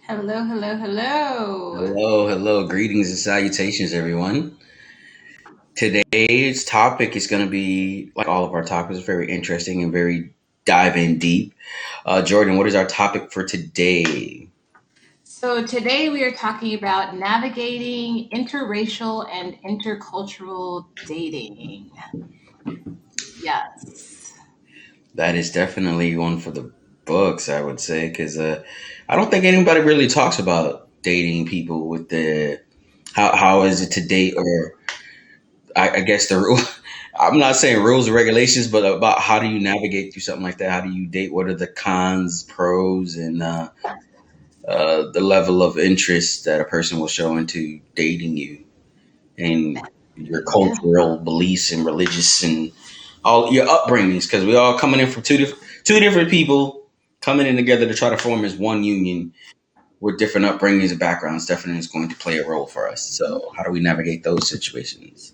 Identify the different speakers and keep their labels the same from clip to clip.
Speaker 1: Hello, hello, hello.
Speaker 2: Hello, hello. Greetings and salutations, everyone. Today's topic is going to be, like all of our topics, very interesting and very dive in deep. Jordan, what is our topic for today?
Speaker 1: So, today we are talking about navigating interracial and intercultural dating. Yes.
Speaker 2: That is definitely one for the books, I would say, because I don't think anybody really talks about dating people with the how is it to date, or I guess the rule. I'm not saying rules or regulations, but about how do you navigate through something like that? How do you date? What are the cons, pros, and the level of interest that a person will show into dating you and your
Speaker 1: Yeah.
Speaker 2: cultural beliefs and religious and all your upbringings, because we all coming in from two different people coming in together to try to form as one union with different upbringings and backgrounds definitely is going to play a role for us. So how do we navigate those situations?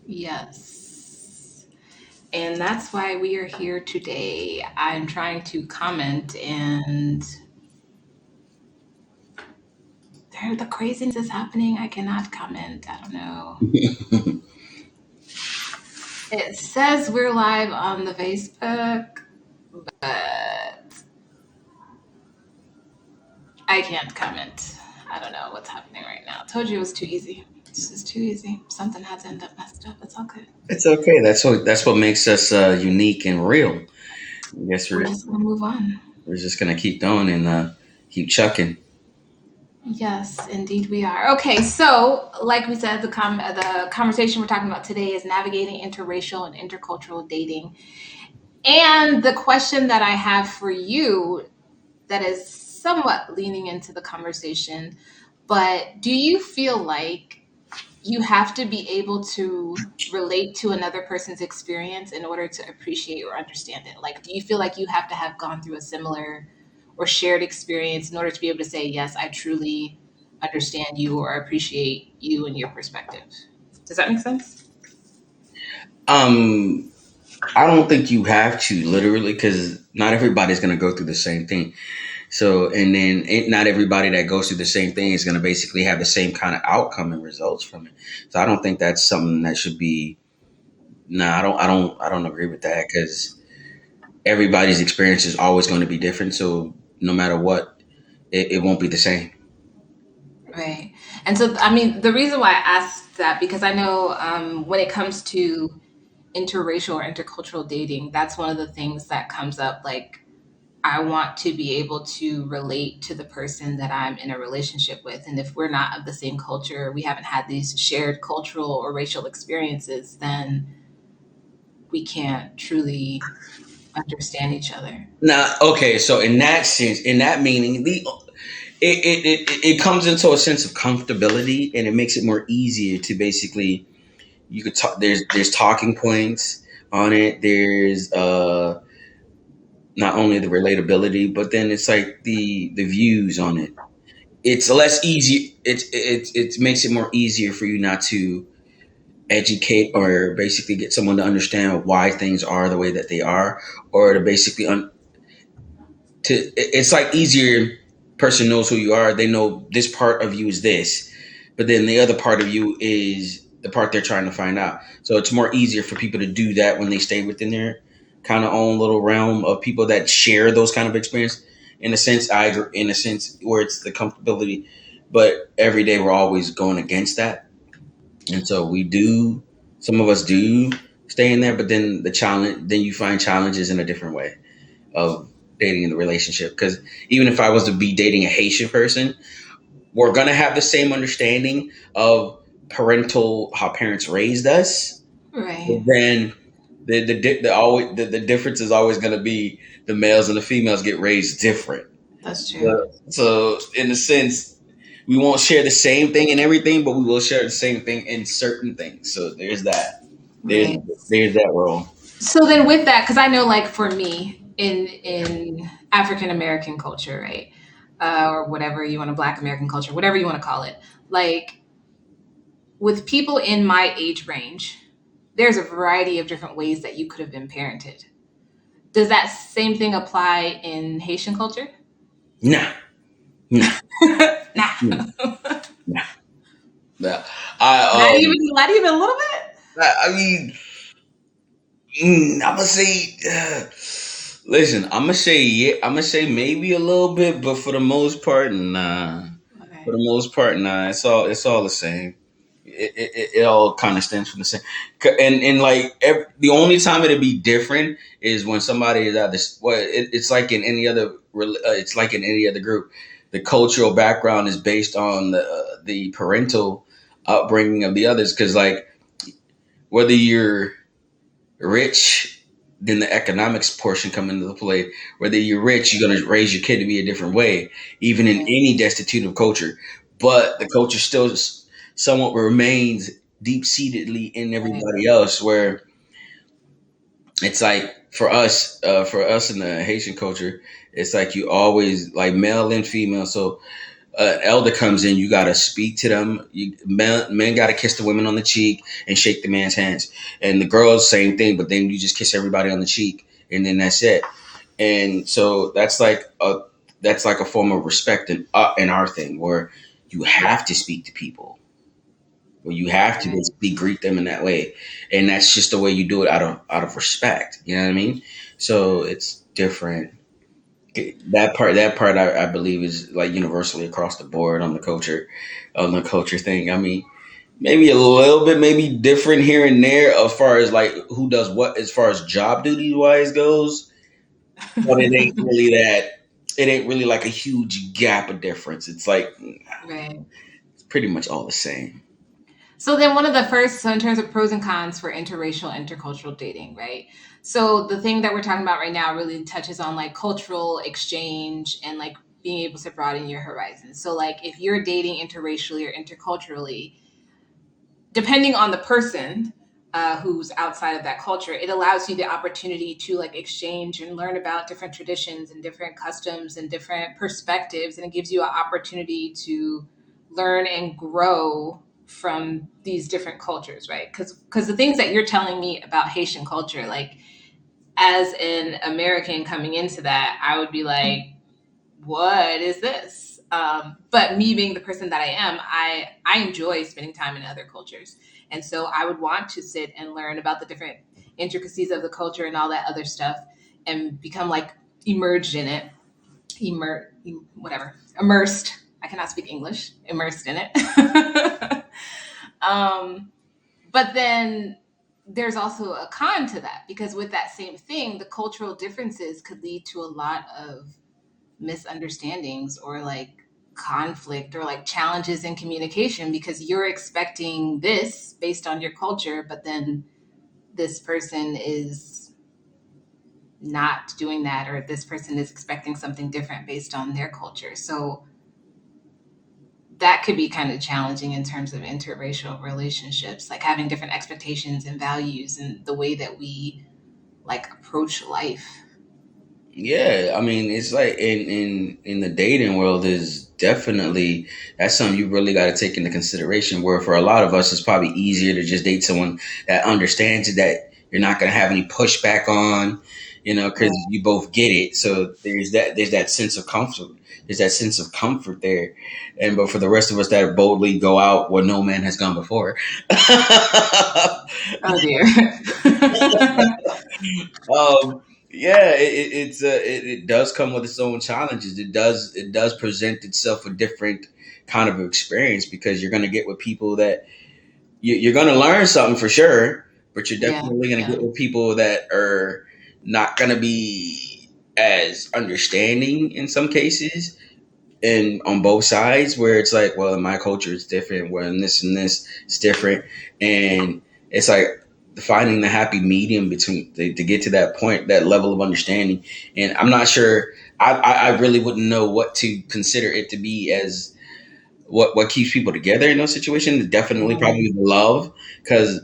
Speaker 1: Yes. And that's why we are here today. I'm trying to comment, and there the craziness is happening. I cannot comment. I don't know. It says we're live on the Facebook, but I can't comment. I don't know what's happening right now. I told you it was too easy. It's just too easy. Something has to end up messed up. It's all good.
Speaker 2: It's okay. That's what makes us unique and real. I guess
Speaker 1: We're just gonna move on.
Speaker 2: we're just gonna keep going and keep chucking.
Speaker 1: Yes, indeed we are. Okay, so like we said, the conversation we're talking about today is navigating interracial and intercultural dating. And the question that I have for you that is somewhat leaning into the conversation, but do you feel like you have to be able to relate to another person's experience in order to appreciate or understand it? Like, do you feel like you have to have gone through a similar or shared experience in order to be able to say, yes, I truly understand you or appreciate you and your perspective? Does that make sense?
Speaker 2: Um, I don't think you have to literally, because not everybody's gonna go through the same thing. So, and then not everybody that goes through the same thing is gonna basically have the same kind of outcome and results from it. So, I don't think that's something that should be. No, I don't agree with that because everybody's experience is always going to be different. So, no matter what, it won't be the same.
Speaker 1: Right. And so, I mean, the reason why I asked that, because I know when it comes to interracial or intercultural dating, that's one of the things that comes up. Like, I want to be able to relate to the person that I'm in a relationship with. And if we're not of the same culture, we haven't had these shared cultural or racial experiences, then we can't truly understand each other.
Speaker 2: Now, okay, so in that sense, in that meaning, it comes into a sense of comfortability, and it makes it more easier to basically you could talk. There's talking points on it. There's not only the relatability, but then it's like the views on it. It's less easy. It makes it more easier for you not to educate or basically get someone to understand why things are the way that they are, or to basically it's like easier. Person knows who you are. They know this part of you is this, but then the other part of you is the part they're trying to find out. So it's more easier for people to do that when they stay within their kind of own little realm of people that share those kind of experience. In a sense, I agree, in a sense where it's the comfortability, but every day we're always going against that, and so we do. Some of us do stay in there, but then then you find challenges in a different way of dating in the relationship. Because even if I was to be dating a Haitian person, we're gonna have the same understanding of parental how parents raised us. But
Speaker 1: Right.
Speaker 2: then the difference is always gonna be the males and the females get raised different.
Speaker 1: That's true.
Speaker 2: So in a sense, we won't share the same thing in everything, but we will share the same thing in certain things. So there's that. There's
Speaker 1: Right.
Speaker 2: there's that role.
Speaker 1: So then with that, because I know like for me in African American culture, right? Or whatever you want to Black American culture, whatever you want to call it, like with people in my age range, there's a variety of different ways that you could have been parented. Does that same thing apply in Haitian culture?
Speaker 2: Nah, Hmm,
Speaker 1: Nah,
Speaker 2: hmm, nah, nah.
Speaker 1: not
Speaker 2: I
Speaker 1: even, not even a little bit.
Speaker 2: I mean, I'm gonna say, listen, I'm gonna say yeah, I'm gonna say maybe a little bit, but for the most part, nah. For
Speaker 1: Okay.
Speaker 2: the most part, nah. It's all the same. It all kind of stems from the same. And like the only time it'd be different is when somebody is at this. Well, it's like in any other. It's like in any other group. The cultural background is based on the parental upbringing of the others. Because like whether you're rich, then the economics portion come into the play. Whether you're rich, you're going to raise your kid to be a different way, even in
Speaker 1: Right.
Speaker 2: any destitute of culture. But the culture still somewhat remains deep seatedly in
Speaker 1: Right.
Speaker 2: everybody else. Where it's like for us in the Haitian culture, it's like you always like male and female. So elder comes in, you gotta speak to them. Men gotta kiss the women on the cheek and shake the man's hands, and the girls same thing. But then you just kiss everybody on the cheek, and then that's it. And so that's like a form of respect in our thing, where you have to speak to people, where you have to
Speaker 1: Right.
Speaker 2: basically greet them in that way, and that's just the way you do it out of respect. You know what I mean? So it's different. That part I believe is like universally across the board on the culture thing. I mean, maybe a little bit maybe different here and there as far as like who does what as far as job duty wise goes, but it ain't really like a huge gap of difference. It's like
Speaker 1: Right.
Speaker 2: it's pretty much all the same.
Speaker 1: So then one of the first, so in terms of pros and cons for interracial, intercultural dating, right? So the thing that we're talking about right now really touches on like cultural exchange and like being able to broaden your horizons. So like if you're dating interracially or interculturally, depending on the person who's outside of that culture, it allows you the opportunity to like exchange and learn about different traditions and different customs and different perspectives, and it gives you an opportunity to learn and grow from these different cultures, right? Because the things that you're telling me about Haitian culture, like as an American coming into that, I would be like, what is this? But me being the person that I am, I enjoy spending time in other cultures, and so I would want to sit and learn about the different intricacies of the culture and all that other stuff, and become like emerged in it, whatever, immersed. I cannot speak English. Immersed in it. um, but then there's also a con to that because with that same thing, the cultural differences could lead to a lot of misunderstandings or like conflict or like challenges in communication because you're expecting this based on your culture, but then this person is not doing that, or this person is expecting something different based on their culture. So that could be kind of challenging in terms of interracial relationships, like having different expectations and values and the way that we like approach life.
Speaker 2: Yeah, I mean, it's like in the dating world is definitely that's something you really got to take into consideration. Where for a lot of us, it's probably easier to just date someone that understands it, that you're not going to have any pushback on, because
Speaker 1: Right.
Speaker 2: you both get it. So there's that sense of comfort. There's that sense of comfort there, and but for the rest of us that boldly go out where no man has gone before,
Speaker 1: Oh dear.
Speaker 2: yeah, it does come with its own challenges. It does present itself a different kind of experience because you're going to get with people that you're going to learn something for sure, but you're
Speaker 1: Yeah,
Speaker 2: definitely going to
Speaker 1: yeah.
Speaker 2: get with people that are not going to be as understanding in some cases and on both sides where it's like, well, in my culture it's different, where in this and this it's different, and it's like finding the happy medium between to get to that point, that level of understanding. And I'm not sure. I really wouldn't know what to consider it to be as what keeps people together in those situations. Definitely,
Speaker 1: Mhm.
Speaker 2: probably love, because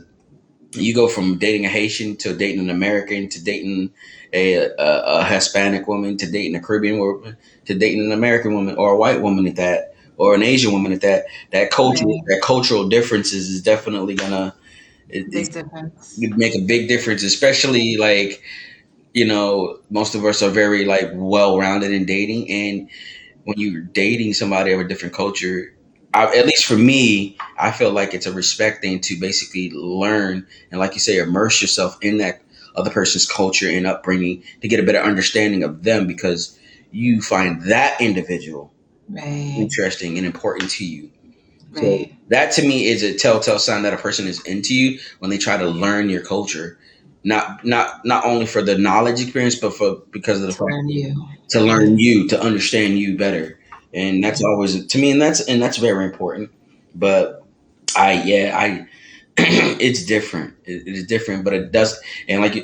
Speaker 2: you go from dating a Haitian to dating an American to dating a Hispanic woman to dating a Caribbean woman to dating an American woman or a white woman at that or an Asian woman at that.
Speaker 1: Right.
Speaker 2: That cultural differences is definitely gonna
Speaker 1: Big difference.
Speaker 2: make a big difference, especially like most of us are very like well rounded in dating, and when you're dating somebody of a different culture, at least for me, I feel like it's a respect thing to basically learn and, like you say, immerse yourself in that other person's culture and upbringing to get a better understanding of them because you find that individual
Speaker 1: Right.
Speaker 2: interesting and important to you. So
Speaker 1: Right.
Speaker 2: that to me is a telltale sign that a person is into you when they try to learn your culture, not only for the knowledge experience, but for because of the
Speaker 1: To
Speaker 2: fact
Speaker 1: learn you.
Speaker 2: to
Speaker 1: Right.
Speaker 2: learn you, to understand you better, and that's
Speaker 1: Right.
Speaker 2: always to me, and that's very important. But I it's different. It is different, but it does, and like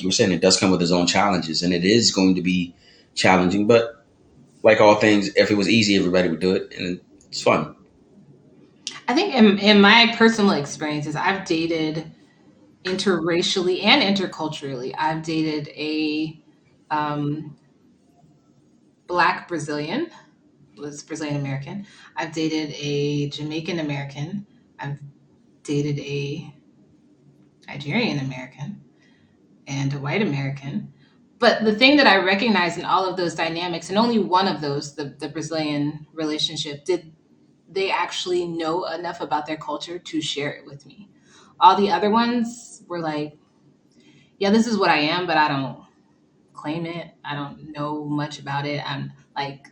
Speaker 2: you were saying, it does come with its own challenges, and it is going to be challenging. But like all things, if it was easy, everybody would do it, and it's fun.
Speaker 1: I think in my personal experiences, I've dated interracially and interculturally. I've dated a um, Black Brazilian, was Brazilian American. I've dated a Jamaican American. I've dated a Nigerian American and a white American. But the thing that I recognize in all of those dynamics, and only one of those, the Brazilian relationship, did they actually know enough about their culture to share it with me. All the other ones were like, yeah, this is what I am, but I don't claim it. I don't know much about it. I'm like,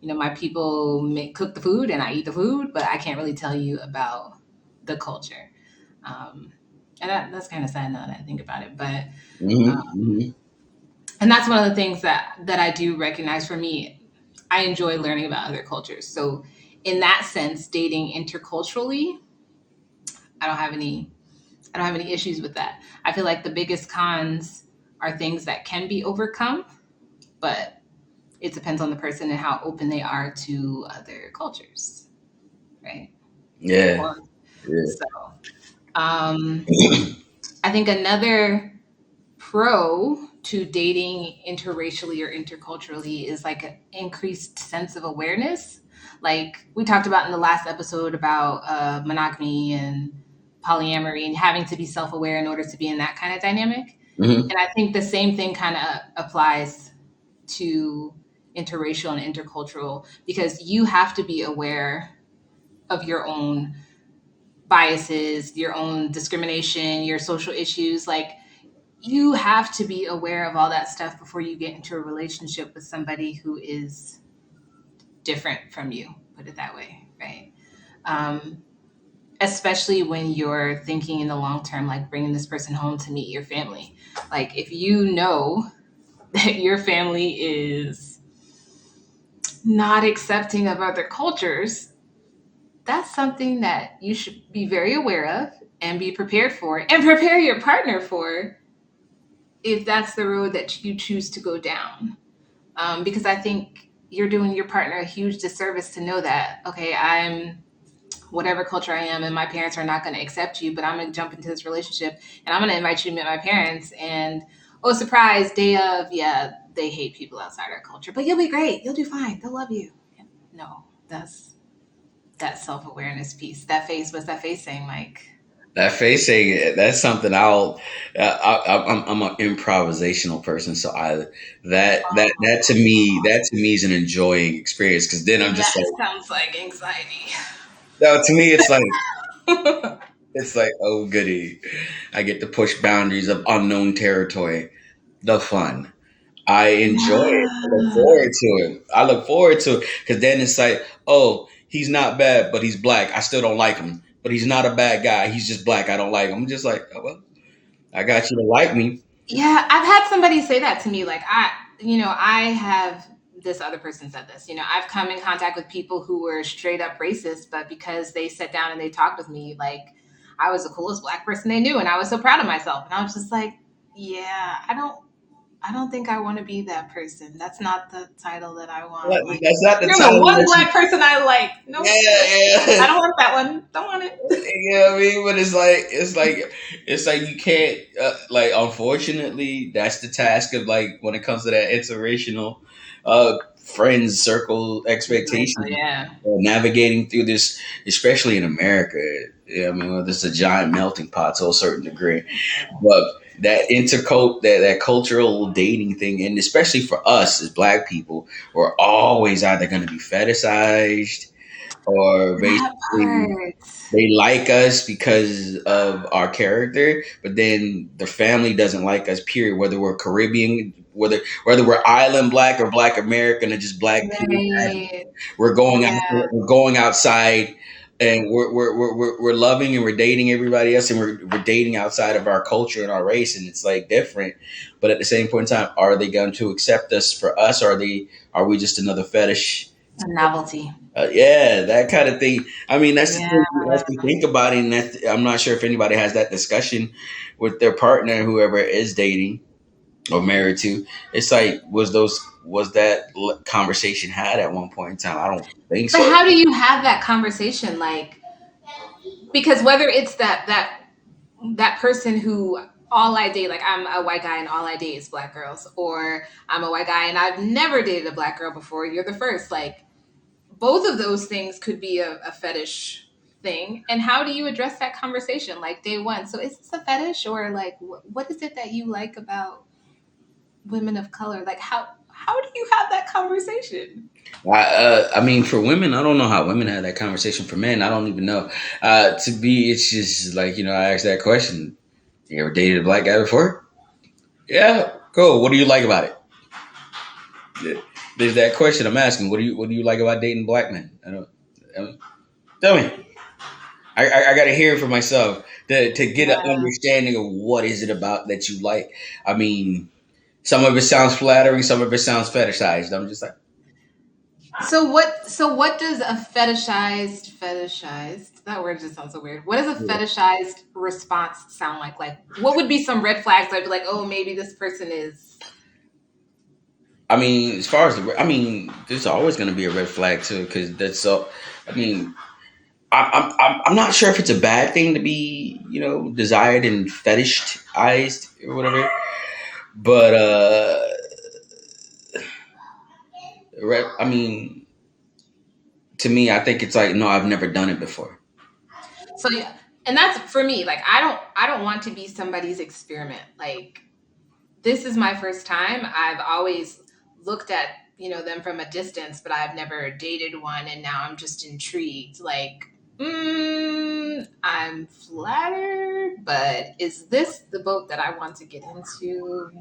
Speaker 1: my people cook the food and I eat the food, but I can't really tell you about the culture. Um, and that's kind of sad now that I think about it. But
Speaker 2: Hmm.
Speaker 1: and that's one of the things that I do recognize for me. I enjoy learning about other cultures. So in that sense, dating interculturally, I don't have any I don't have any issues with that. I feel like the biggest cons are things that can be overcome, but it depends on the person and how open they are to other cultures, right?
Speaker 2: Yeah,
Speaker 1: Or
Speaker 2: yeah.
Speaker 1: so. Um, I think another pro to dating interracially or interculturally is like an increased sense of awareness. Like we talked about in the last episode about monogamy and polyamory and having to be self aware in order to be in that kind of dynamic.
Speaker 2: Hmm.
Speaker 1: And I think the same thing kind of applies to interracial and intercultural because you have to be aware of your own biases, your own discrimination, your social issues. Like you have to be aware of all that stuff before you get into a relationship with somebody who is different from you, put it that way, right? Um, Especially when you're thinking in the long term, like bringing this person home to meet your family. Like if you know that your family is not accepting of other cultures, that's something that you should be very aware of and be prepared for and prepare your partner for if that's the road that you choose to go down. Because I think you're doing your partner a huge disservice to know that, okay, I'm whatever culture I am and my parents are not going to accept you, but I'm going to jump into this relationship and I'm going to invite you to meet my parents. And oh, surprise, day of, yeah, they hate people outside our culture, but you'll be great. You'll do fine. They'll love you. No, that's that self awareness piece. That face, what's that face saying, Mike?
Speaker 2: That facing, that's something I'm an improvisational person, so that to me is an enjoying experience because then I'm just
Speaker 1: That
Speaker 2: like,
Speaker 1: sounds like anxiety.
Speaker 2: no, to me it's like, oh goody, I get to push boundaries of unknown territory, the fun. I enjoy it. I look
Speaker 1: Yeah.
Speaker 2: forward to it. I look forward to it because then it's like, oh, he's not bad, but he's black. I still don't like him. But he's not a bad guy. He's just black. I don't like him. I'm just like, oh, well, I got you to like me.
Speaker 1: Yeah, I've had somebody say that to me. Like, I have this other person said this. I've come in contact with people who were straight up racist, but because they sat down and they talked with me, like, I was the coolest black person they knew. And I was so proud of myself. And I was just like, yeah, I don't think I want to be that person. That's not the title that I want. Like,
Speaker 2: That's not the
Speaker 1: you're the
Speaker 2: title
Speaker 1: one
Speaker 2: that you.
Speaker 1: black person I like. Nope, nope.
Speaker 2: Yeah,
Speaker 1: I
Speaker 2: yeah.
Speaker 1: don't want that one. Don't want it.
Speaker 2: You know what I mean? But it's like you can't like. Unfortunately, that's the task of like when it comes to that interracial friends circle
Speaker 1: So,
Speaker 2: expectation,
Speaker 1: yeah.
Speaker 2: navigating through this, especially in America. Yeah, I mean, well, this is a giant melting pot to a certain degree, but. that that cultural dating thing, and especially for us as Black people, we're always either going to be fetishized or
Speaker 1: That
Speaker 2: basically
Speaker 1: part.
Speaker 2: they like us because of our character, but then the family doesn't like us. Period. Whether we're Caribbean, whether we're island Black or Black American or just Black period,
Speaker 1: Right. Yeah.
Speaker 2: we're going outside, and we're loving and we're dating everybody else, and we're dating outside of our culture and our race, and it's like different. But at the same point in time, are they going to accept us for us, or are we just another fetish?
Speaker 1: A novelty.
Speaker 2: Yeah, that kind of thing. I mean, that's the
Speaker 1: Yeah.
Speaker 2: thing you have to think about it, and I'm not sure if anybody has that discussion with their partner, whoever is dating or married to. It's like, was that conversation had at one point in time? I don't think
Speaker 1: But
Speaker 2: so.
Speaker 1: how do you have that conversation? Like, because whether it's that person who all I date, like I'm a white guy and all I date is black girls, or I'm a white guy and I've never dated a black girl before, you're the first. Like, both of those things could be a fetish thing. And how do you address that conversation like day one? So is this a fetish, or like what is it that you like about women of color? Like how do you have that conversation?
Speaker 2: I mean, for women, I don't know how women have that conversation. For men, I don't even know. To be, it's just like, I asked that question. You ever dated a black guy before? Yeah, cool. What do you like about it? There's that question I'm asking. What do you like about dating black men? I don't tell me. I got to hear it for myself to get an
Speaker 1: Yeah.
Speaker 2: understanding of what is it about that you like. I mean, some of it sounds flattering, some of it sounds fetishized. I'm just like,
Speaker 1: So what does a fetishized, that word just sounds so weird. What does a
Speaker 2: yeah.
Speaker 1: fetishized response sound like? Like what would be some red flags I'd be like, oh, maybe this person is
Speaker 2: I mean, as far as I mean, there's always going to be a red flag too, because that's so. I mean, I'm not sure if it's a bad thing to be, desired and fetishized or whatever. But I mean, to me, I think it's like, no, I've never done it before.
Speaker 1: so yeah. And that's for me, like I don't want to be somebody's experiment. Like this is my first time. I've always looked at, them from a distance, but I've never dated one, and now I'm just intrigued. Like, I'm flattered, but is this the boat that I want to get into?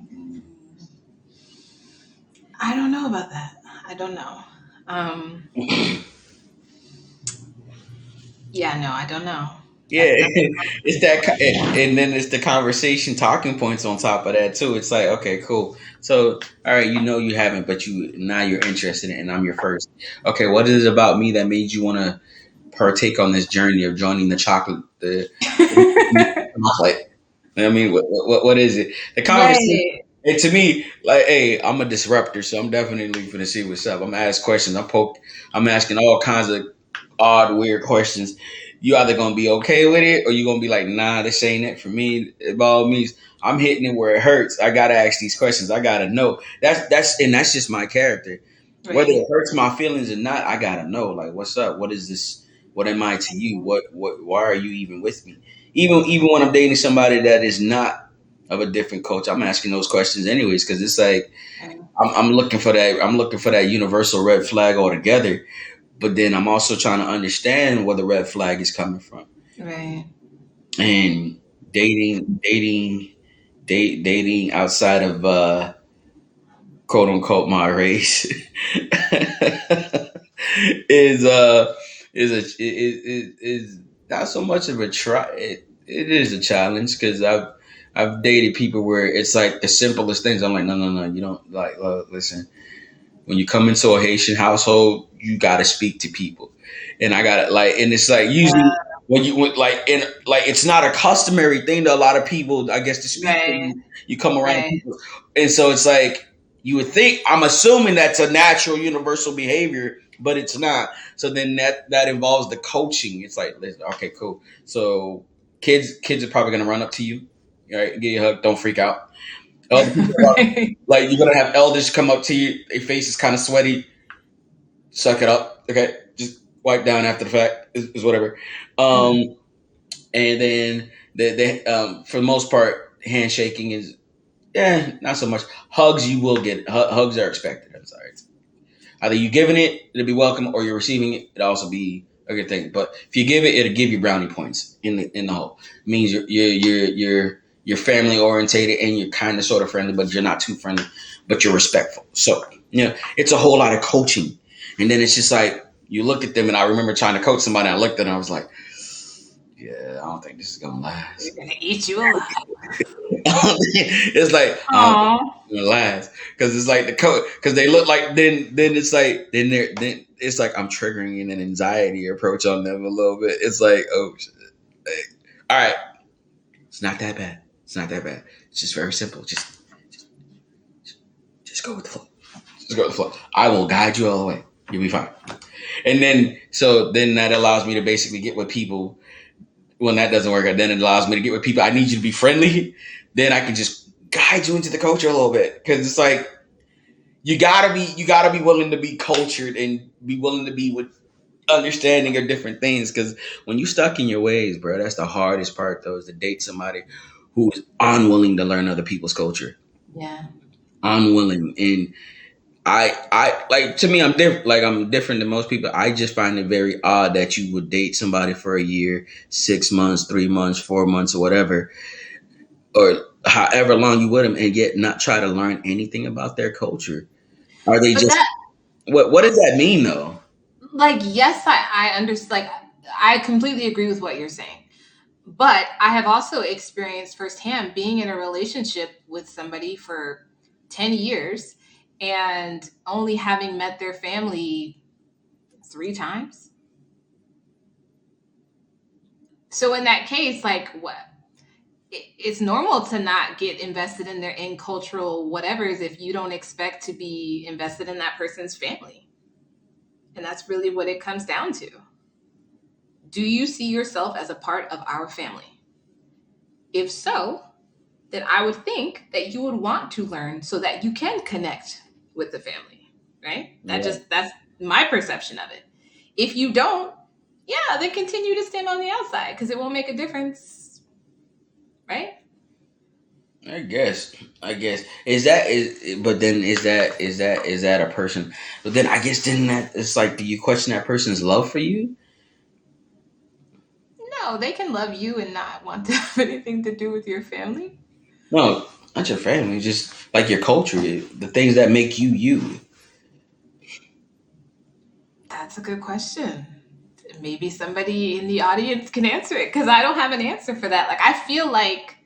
Speaker 1: I don't know about that. I don't know. Um, yeah, no, I don't know.
Speaker 2: Yeah,
Speaker 1: That's
Speaker 2: it's that, and then it's the conversation talking points on top of that too. It's like, okay, cool. So, all right, you haven't, but you're interested in it, and I'm your first. Okay, what is it about me that made you want to partake on this journey of joining the chocolate, the chocolate? I mean, what is it? The conversation.
Speaker 1: right,
Speaker 2: And to me, like, hey, I'm a disruptor, so I'm definitely going to see what's up. I'm gonna ask questions. I'm asking all kinds of odd, weird questions. You either gonna be okay with it, or you gonna be like, nah, this ain't it for me. By all means, I'm hitting it where it hurts. I gotta ask these questions. I gotta know. That's just my character. Whether
Speaker 1: right.
Speaker 2: it hurts my feelings or not, I gotta know. Like, what's up? What is this? What am I to you? What? Why are you even with me? Even when I'm dating somebody that is not of a different culture, I'm asking those questions anyways because it's like
Speaker 1: Right.
Speaker 2: I'm looking for that. I'm looking for that universal red flag altogether. But then I'm also trying to understand where the red flag is coming from.
Speaker 1: Right.
Speaker 2: And dating outside of quote unquote my race is is not so much of a try. It is a challenge because I've dated people where it's like the simplest things. I'm like, no, no, no, you don't like. Listen, when you come into a Haitian household, you got to speak to people, and I got to like, and it's like usually like it's not a customary thing to a lot of people, I guess, to speak
Speaker 1: Right.
Speaker 2: when you come around
Speaker 1: Right.
Speaker 2: people, and so it's like you would think. I'm assuming that's a natural, universal behavior, but it's not. So then that involves the coaching. It's like, listen, okay, cool. So kids are probably gonna run up to you, right? Give you a hug. Don't freak out. People
Speaker 1: Right.
Speaker 2: like you're gonna have elders come up to you. Their face is kind of sweaty. Suck it up. Okay, just wipe down after the fact is whatever.
Speaker 1: Mhm.
Speaker 2: And then for the most part, Handshaking is, yeah, not so much. Hugs, you will get hugs are expected. I'm sorry. Either you giving it, it'll be welcome, or you're receiving it, it'll also be a good thing. But if you give it, it'll give you brownie points in the whole. It means you're family orientated and you're kind of sort of friendly, but you're not too friendly, but you're respectful. So it's a whole lot of coaching, and then it's just like you look at them, and I remember trying to coach somebody. I looked at them, I was like, yeah, I don't think this is gonna
Speaker 1: They're
Speaker 2: last.
Speaker 1: gonna eat you alive.
Speaker 2: It's like I don't think
Speaker 1: Oh,
Speaker 2: it's gonna last because it's like the coach because they look like then it's like then it's like I'm triggering an anxiety approach on them a little bit. It's like oh shit. Like, all right, it's not that bad. It's not that bad. It's just very simple. Just just go with the flow. Just go with the flow. I will guide you all the way. You'll be fine. And then that allows me to basically get with people when that doesn't work out, then it allows me to get with people. I need you to be friendly. Then I can just guide you into the culture a little bit because it's like you gotta be willing to be cultured and be willing to be with understanding of different things. Because when you stuck in your ways, bro, that's the hardest part though is to date somebody who is unwilling to learn other people's culture,
Speaker 1: yeah.
Speaker 2: unwilling. And I like to me I'm different like I'm different than most people. I just find it very odd that you would date somebody for a year, 6 months, 3 months, 4 months, or whatever, or however long you with them, and yet not try to learn anything about their culture. Are they
Speaker 1: But
Speaker 2: just
Speaker 1: that,
Speaker 2: what does that mean though?
Speaker 1: like, yes, I understand. Like, I completely agree with what you're saying. But I have also experienced firsthand being in a relationship with somebody for 10 years and only having met their family 3 times. So in that case, like, what? It's normal to not get invested in their in cultural whatevers if you don't expect to be invested in that person's family. And that's really what it comes down to. Do you see yourself as a part of our family? If so, then I would think that you would want to learn so that you can connect with the family, right?
Speaker 2: Right.
Speaker 1: That's my perception of it. If you don't, yeah, then continue to stand on the outside because it won't make a difference, right?
Speaker 2: I guess. I guess. But then is that a person? But then I guess then that it's like, do you question that person's love for you?
Speaker 1: No, they can love you and not want to have anything to do with your family.
Speaker 2: No, not your family. Just like your culture, the things that make you you.
Speaker 1: That's a good question. Maybe somebody in the audience can answer it because I don't have an answer for that. Like, I feel like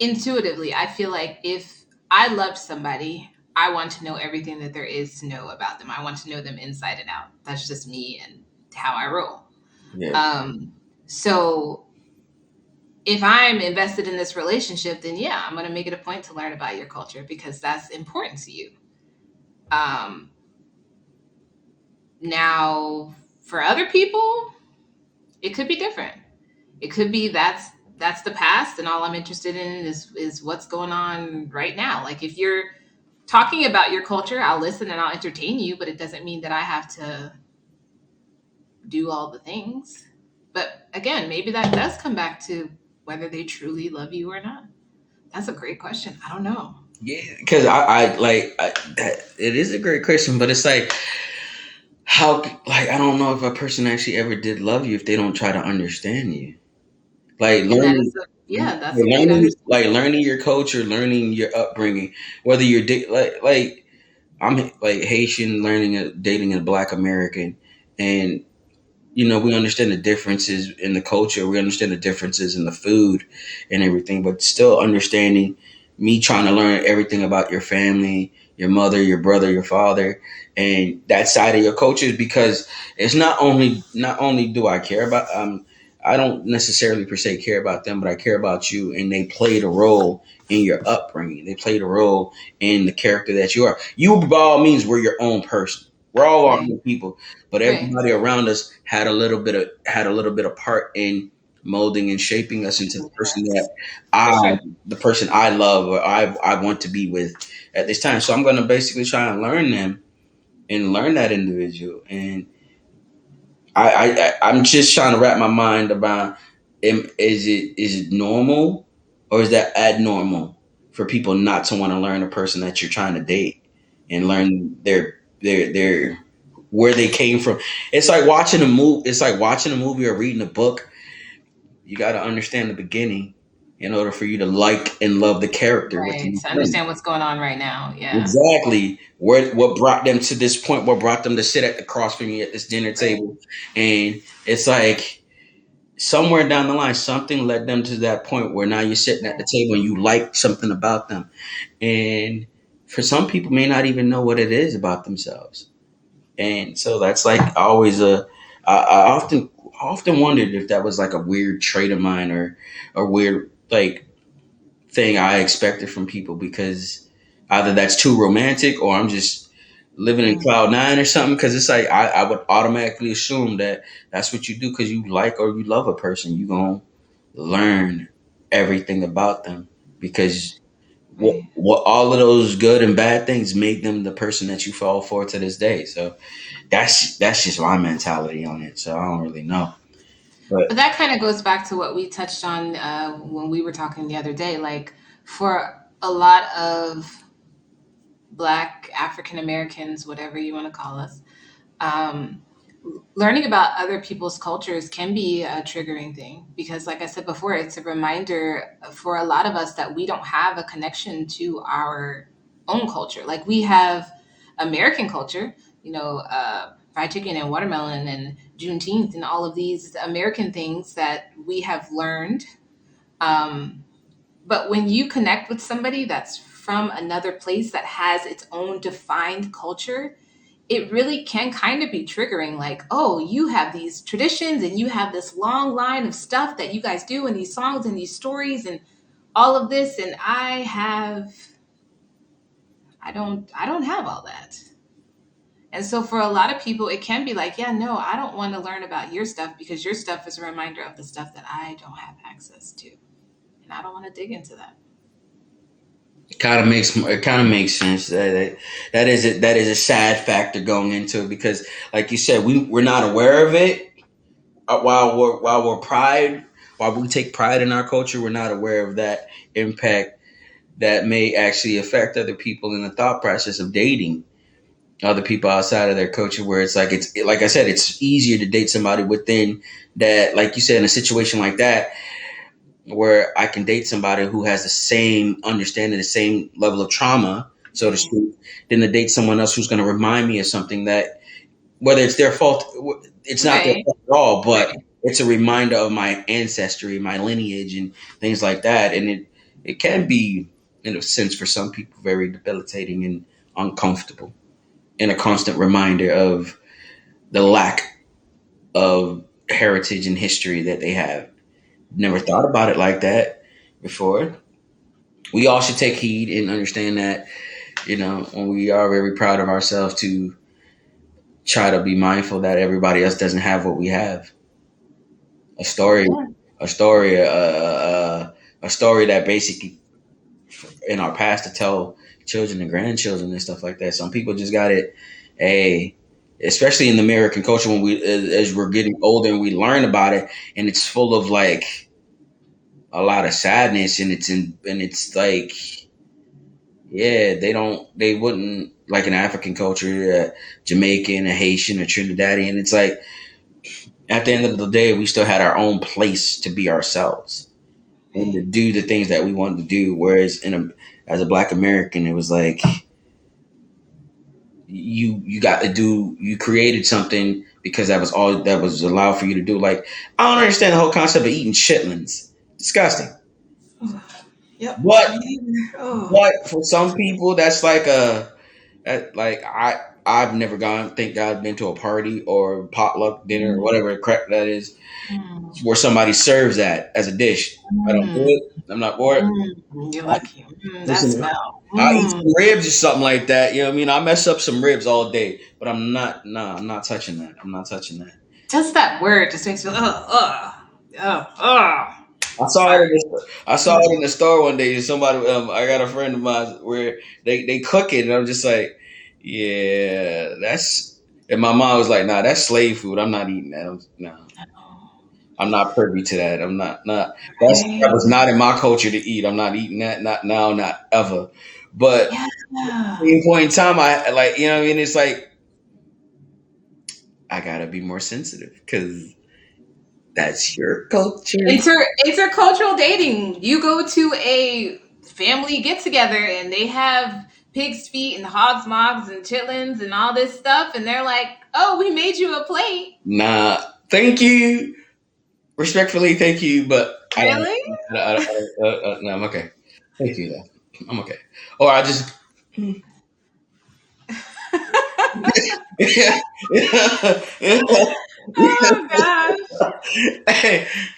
Speaker 1: intuitively, I feel like if I loved somebody, I want to know everything that there is to know about them. I want to know them inside and out. That's just me and how I roll.
Speaker 2: Yeah.
Speaker 1: Um, so if I'm invested in this relationship, then yeah, I'm going to make it a point to learn about your culture because that's important to you. Um, Now, for other people, it could be different. It could be that's the past, and all I'm interested in is what's going on right now. Like if you're talking about your culture, I'll listen and I'll entertain you, but it doesn't mean that I have to do all the things. But again, maybe that does come back to whether they truly love you or not. That's a great question. I don't know.
Speaker 2: Yeah, because it is a great question, but it's like like I don't know if a person actually ever did love you if they don't try to understand you. Like
Speaker 1: And that is
Speaker 2: learning,
Speaker 1: yeah, that's a way to understand.
Speaker 2: like learning your culture, learning your upbringing, whether you're like I'm like Haitian, learning dating a Black American, and we understand the differences in the culture. We understand the differences in the food and everything, but still understanding me trying to learn everything about your family, your mother, your brother, your father, and that side of your culture is because it's not only do I care about I don't necessarily per se care about them, but I care about you, and they played a role in your upbringing. They played a role in the character that you are. You, by all means, were your own person. We're all our
Speaker 1: Right.
Speaker 2: own people, but
Speaker 1: Right.
Speaker 2: everybody around us had a little bit of part in molding and shaping us into the person that
Speaker 1: Yes. For
Speaker 2: I
Speaker 1: sure.
Speaker 2: the person I love or I want to be with at this time. So I'm gonna basically try and learn them and learn that individual. And I'm just trying to wrap my mind about is it normal? or is that abnormal for people not to want to learn a person that you're trying to date and learn their where they came from? It's like watching a movie. It's like watching a movie or reading a book. You got to understand the beginning in order for you to like and love the character
Speaker 1: Right.
Speaker 2: within
Speaker 1: To
Speaker 2: the film.
Speaker 1: understand what's going on right now. Yeah.
Speaker 2: Exactly. What brought them to this point? What brought them to sit at the cross from me at this dinner
Speaker 1: Right.
Speaker 2: table? And it's like somewhere down the line, something led them to that point where now you're sitting at the table and you like something about them. And for some people, may not even know what it is about themselves. And so that's like always a. I often wondered if that was like a weird trait of mine or a weird like thing I expected from people because either that's too romantic or I'm just living in
Speaker 1: Mm,
Speaker 2: cloud nine or something. Because it's like I would automatically assume that that's what you do because you like or you love a person. You gonna learn everything about them because
Speaker 1: right.
Speaker 2: what all of those good and bad things make them the person that you fall for to this day. So that's just my mentality on it. So I don't really know,
Speaker 1: But
Speaker 2: but
Speaker 1: that kind of goes back to what we touched on when we were talking the other day. Like, for a lot of Black African Americans, whatever you want to call us, um, learning about other people's cultures can be a triggering thing because, like I said before, it's a reminder for a lot of us that we don't have a connection to our own culture. Like, we have American culture, fried chicken and watermelon and Juneteenth and all of these American things that we have learned. Um, but when you connect with somebody that's from another place that has its own defined culture, it really can kind of be triggering. Like, oh, you have these traditions and you have this long line of stuff that you guys do and these songs and these stories and all of this, and I don't have all that. And so for a lot of people it can be like, yeah, no, I don't want to learn about your stuff because your stuff is a reminder of the stuff that I don't have access to, and I don't want to dig into that.
Speaker 2: it kind of makes sense. That is a sad factor going into it because, like you said, we're not aware of it. While we take pride in our culture, we're not aware of that impact that may actually affect other people in the thought process of dating other people outside of their culture. Where it's like like I said, it's easier to date somebody within that. Like you said, in a situation like that, where I can date somebody who has the same understanding, the same level of trauma, so to
Speaker 1: Right.
Speaker 2: speak, than to date someone else who's going to remind me of something that, whether it's their fault, it's not their
Speaker 1: Right.
Speaker 2: fault at all, but
Speaker 1: Right.
Speaker 2: it's a reminder of my ancestry, my lineage, and things like that. And it can be, in a sense, for some people, very debilitating and uncomfortable, and a constant reminder of the lack of heritage and history that they have. Never thought about it like that before. We all should take heed and understand that, when we are very proud of ourselves, to try to be mindful that everybody else doesn't have what we have. A story,
Speaker 1: Yeah.
Speaker 2: a story, a story that basically in our past to tell children and grandchildren and stuff like that. Some people just got it, a, especially in the American culture when as we're getting older and we learn about it, and it's full of like a lot of sadness, and it's like, yeah, they wouldn't like an African culture, Jamaican, a Haitian, a Trinidadian. It's like at the end of the day, we still had our own place to be ourselves and to
Speaker 1: Right.
Speaker 2: do the things that we wanted to do. Whereas as a Black American, it was like you created something because that was all that was allowed for you to do. Like, I don't understand the whole concept of eating chitlins. Disgusting.
Speaker 1: Ugh. Yep.
Speaker 2: But
Speaker 1: Me either. Oh.
Speaker 2: but for some people, that's like like I've never gone. Thank God, been to a party or potluck dinner or
Speaker 1: Mm,
Speaker 2: whatever the crap that is,
Speaker 1: mm,
Speaker 2: where somebody serves that as a dish. I don't do
Speaker 1: mm,
Speaker 2: it. I'm not for it.
Speaker 1: you're lucky. That
Speaker 2: Listen,
Speaker 1: smell.
Speaker 2: I eat some ribs or something like that. You know what I mean? I mess up some ribs all day, but I'm not. Nah, I'm not touching that. I'm not touching that.
Speaker 1: Just that word just makes me.
Speaker 2: I saw it.
Speaker 1: Sorry.
Speaker 2: I saw it in the store one day. Somebody, I got a friend of mine where they cook it, and I'm just like, yeah, that's. And my mom was like, nah, that's slave food. I'm not eating that. Nah. I'm not privy to that. I'm not that
Speaker 1: Right?
Speaker 2: was not in my culture to eat. I'm not eating that. Not now. Not ever. But
Speaker 1: Yeah.
Speaker 2: at the same point in time, I like you know what I mean. It's like I gotta be more sensitive because that's your culture.
Speaker 1: Intercultural dating. You go to a family get together and they have pig's feet and hogs mogs and chitlins and all this stuff, and they're like, "Oh, we made you a plate."
Speaker 2: Nah, thank you. Respectfully, thank you, but I don't.
Speaker 1: Really?
Speaker 2: No, I'm okay. Thank you, though. I'm okay. Or I just. Yeah, yeah,
Speaker 1: Oh gosh.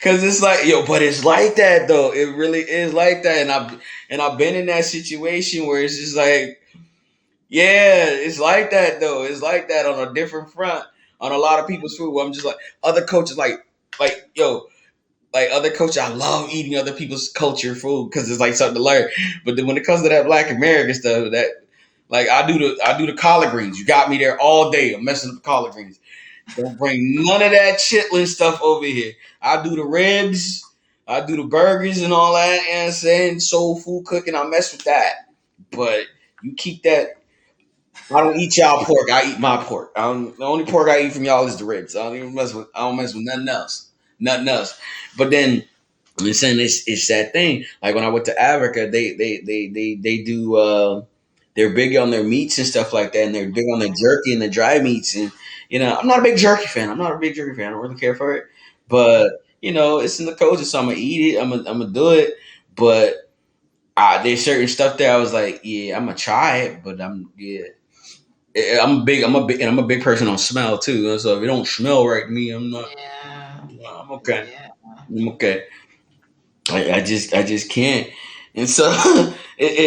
Speaker 2: because it's like yo, but it's like that though. It really is like that, and I've been in that situation where it's just like, yeah, it's like that though. It's like that on a different front on a lot of people's food. Where I'm just like other coaches, like yo, like other culture, I love eating other people's culture food because it's like something to learn. But then when it comes to that Black American stuff, that like I do the collard greens. You got me there all day. I'm messing up the collard greens. Don't bring none of that chitlin stuff over here. I do the ribs. I do the burgers and all that. You know what I'm saying? Soul food cooking. I mess with that. But you keep that. I don't eat y'all pork. I eat my pork. The only pork I eat from y'all is the ribs. I don't even mess with. I don't mess with nothing else. Nothing else. But then I'm saying it's that thing. Like when I went to Africa, they do they're big on their meats and stuff like that, and they're big on the jerky and the dry meats. And I'm not a big jerky fan. I'm not a big jerky fan. I don't really care for it, but it's in the culture, so I'm gonna eat it. I'm gonna do it. But there's certain stuff there. I was like, yeah, I'm gonna try it, but I'm a big person on smell too. So if it don't smell right to me, I'm not.
Speaker 1: Yeah.
Speaker 2: I'm okay.
Speaker 1: Yeah.
Speaker 2: I'm okay. I just can't. And so it